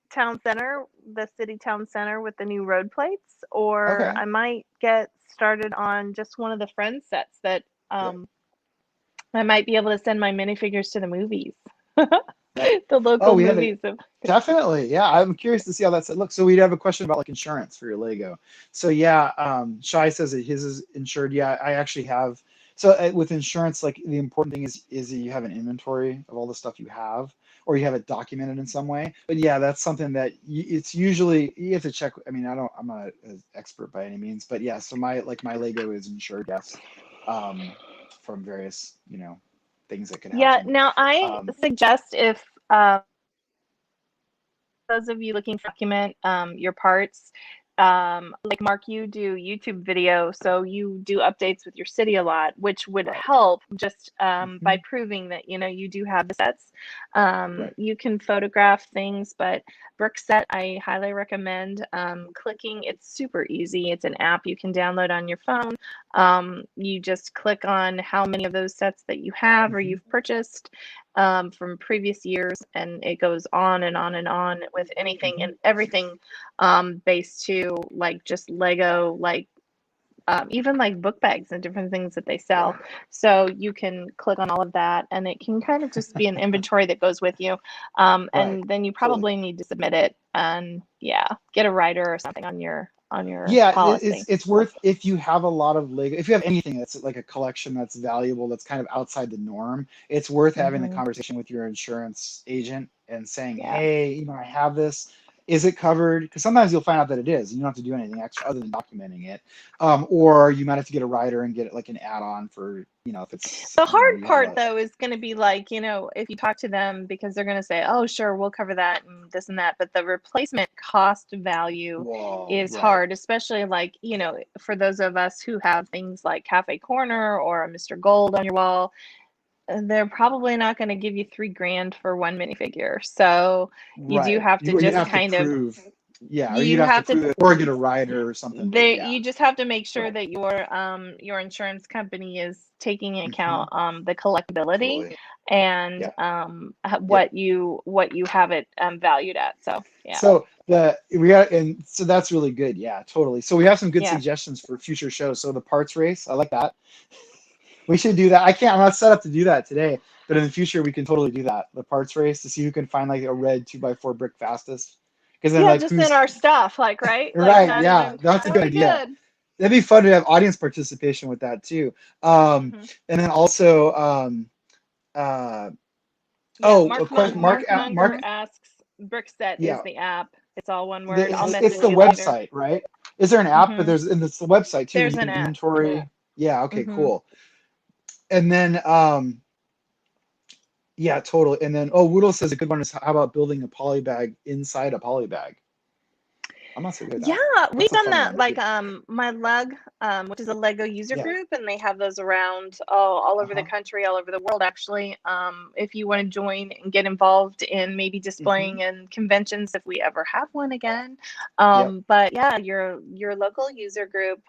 town center, the city town center with the new road plates, or Okay. I might get started on just one of the friend sets that Yeah. um, I might be able to send my minifigures to the movies, That, the oh, local we have it. movies. Definitely. Yeah. I'm curious to see how that's look. So we'd have a question about like insurance for your Lego. So yeah, Shai says that his is insured. Yeah, I actually have. So with insurance, like the important thing is that you have an inventory of all the stuff you have, or you have it documented in some way. But yeah, that's something that it's usually you have to check. I mean, I'm not an expert by any means, but yeah. So my Lego is insured, yes, from various things that could Yeah, happen. now I Um, suggest if those of you looking to document your parts, like Mark, you do YouTube video, so you do updates with your city a lot, which would right. help just by Hmm. proving that you do have the sets. Right. You can photograph things, but Brickset I highly recommend clicking. It's super easy. It's an app you can download on your phone. You just click on how many of those sets that you have or Hmm. you've purchased from previous years, and it goes on and on and on with anything Hmm. and everything based to like just Lego, like even like book bags and different things that they sell. Right. So you can click on all of that, and it can kind of just be an inventory that goes with you. Right. And then you Totally. probably need to submit it, and yeah, get a writer or something on your Yeah, it's policy. it's worth if you have a lot of Lego, if you have anything that's like a collection that's valuable, that's kind of outside the norm, it's worth having the Hmm. conversation with your insurance agent and saying, Yeah. hey, I have this. Is it covered? Because sometimes you'll find out that it is, and you don't have to do anything extra other than documenting it. Or you might have to get a writer and get it like an add-on for, if it's, The hard you have part, a, though, is going to be like, if you talk to them because they're going to say, oh, sure, we'll cover that and this and that. But the replacement cost value whoa, is right, hard, especially like, for those of us who have things like Cafe Corner or a Mr. Gold on your wall, they're probably not going to give you 3 grand for one minifigure. So you do right. have to You just have to kind of prove. Yeah, or you'd You have to have to prove it, or get a rider or something. But they yeah, you just have to make sure right. that your insurance company is taking into Hmm. account the collectability Totally. and Yeah. Yep. what you have it valued at. So yeah. So and so that's really good. Yeah, totally. So we have some good Yeah. suggestions for future shows. So the parts race, I like that. We should do that. I'm not set up to do that today, but in the future we can totally do that. The parts race to see who can find like a red 2x4 brick fastest. Because then Yeah, like just in who's our stuff, like, right? Like, right, not yeah, even, that's a that good would be idea. good. That'd be fun to have audience participation with that too. Hmm. And then also uh Yeah, oh, a question Mark Mark Munger asks, Brickset is yeah, the app. It's all one word. I'll it's message the you later. website, right? Is there an app? But Hmm. there's and it's the website too, and There's you an can app. inventory. Yeah, okay, Hmm. cool. And then yeah, totally. And then Woodle says a good one is how about building a poly bag inside a poly bag? I'm not so good at Yeah, that. we've That's a done fun one that. to do. Like my lug, which is a Lego user Yeah. group, and they have those around all over the Uh-huh. country, all over the world, actually. If you want to join and get involved in maybe Hmm. displaying in conventions, if we ever have one again. Yep. But yeah, your local user group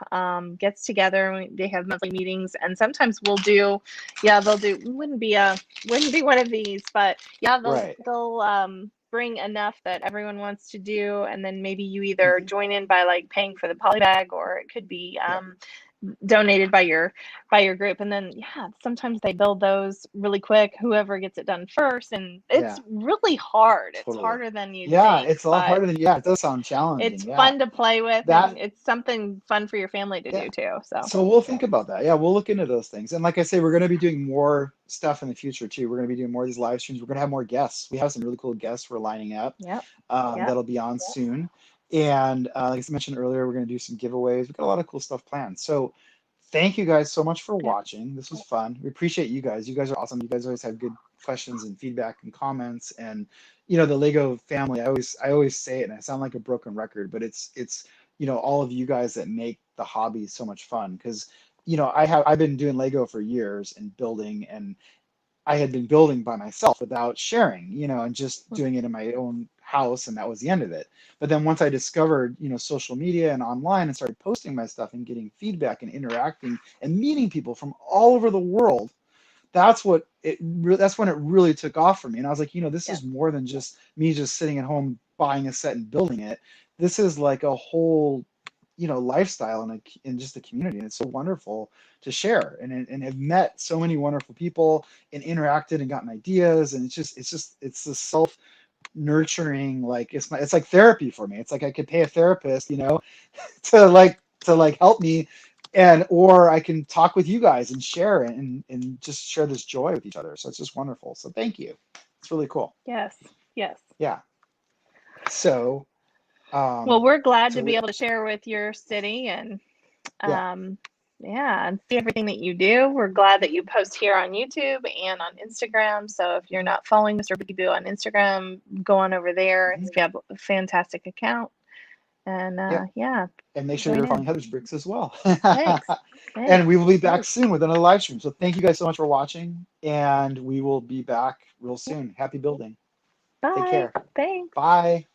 gets together. And they have monthly meetings, and sometimes we'll do, yeah, they'll do. Wouldn't be one of these, but yeah, Right. they'll bring enough that everyone wants to do, and then maybe you either Hmm. join in by like paying for the poly bag, or it could be Yep. donated by your group. And then yeah, sometimes they build those really quick, whoever gets it done first, and it's Yeah. really hard. It's Totally. harder than you'd Yeah, think, it's a lot but harder than yeah, it does sound challenging. it's Yeah. fun to play with, That and it's something fun for your family to yeah. do too. So So we'll think about that. Yeah, we'll look into those things. And like I say, we're going to be doing more stuff in the future too. We're going to be doing more of these live streams. We're going to have more guests. We have some really cool guests we're lining up yep, yep, that'll be on soon. And like I mentioned earlier, we're going to do some giveaways. We've got a lot of cool stuff planned. So thank you guys so much for yep, watching. This was fun. We appreciate you guys. You guys are awesome. You guys always have good questions and feedback and comments. And the Lego family, I always say it, and I sound like a broken record, but it's all of you guys that make the hobby so much fun. Because I've been doing Lego for years and building, and I had been building by myself without sharing, and just doing it in my own house, and that was the end of it. But then once I discovered, social media and online and started posting my stuff and getting feedback and interacting and meeting people from all over the world, that's when it really took off for me. And I was like, this yep, is more than just me just sitting at home buying a set and building it. This is like a whole lifestyle and just a community, and it's so wonderful to share and have met so many wonderful people and interacted and gotten ideas, and it's the self nurturing, like it's like therapy for me. It's like I could pay a therapist to help me, and or I can talk with you guys and share and just share this joy with each other. So it's just wonderful. So thank you. It's really cool. yes, yes. Yeah. So Well, um we're glad to so be we, able to share with your city, and yeah. um, yeah, and see everything that you do. We're glad that you post here on YouTube and on Instagram. So if you're not following Mr. Boo on Instagram, go on over there. Mhm. If you have a fantastic account, and Yep. yeah, And make sure join you're in. following Heathersbricks as well. Thanks, And thanks. we will be back soon with another live stream. So thank you guys so much for watching, and we will be back real Yep. soon. Happy building. Take Bye. care. Thanks. Bye.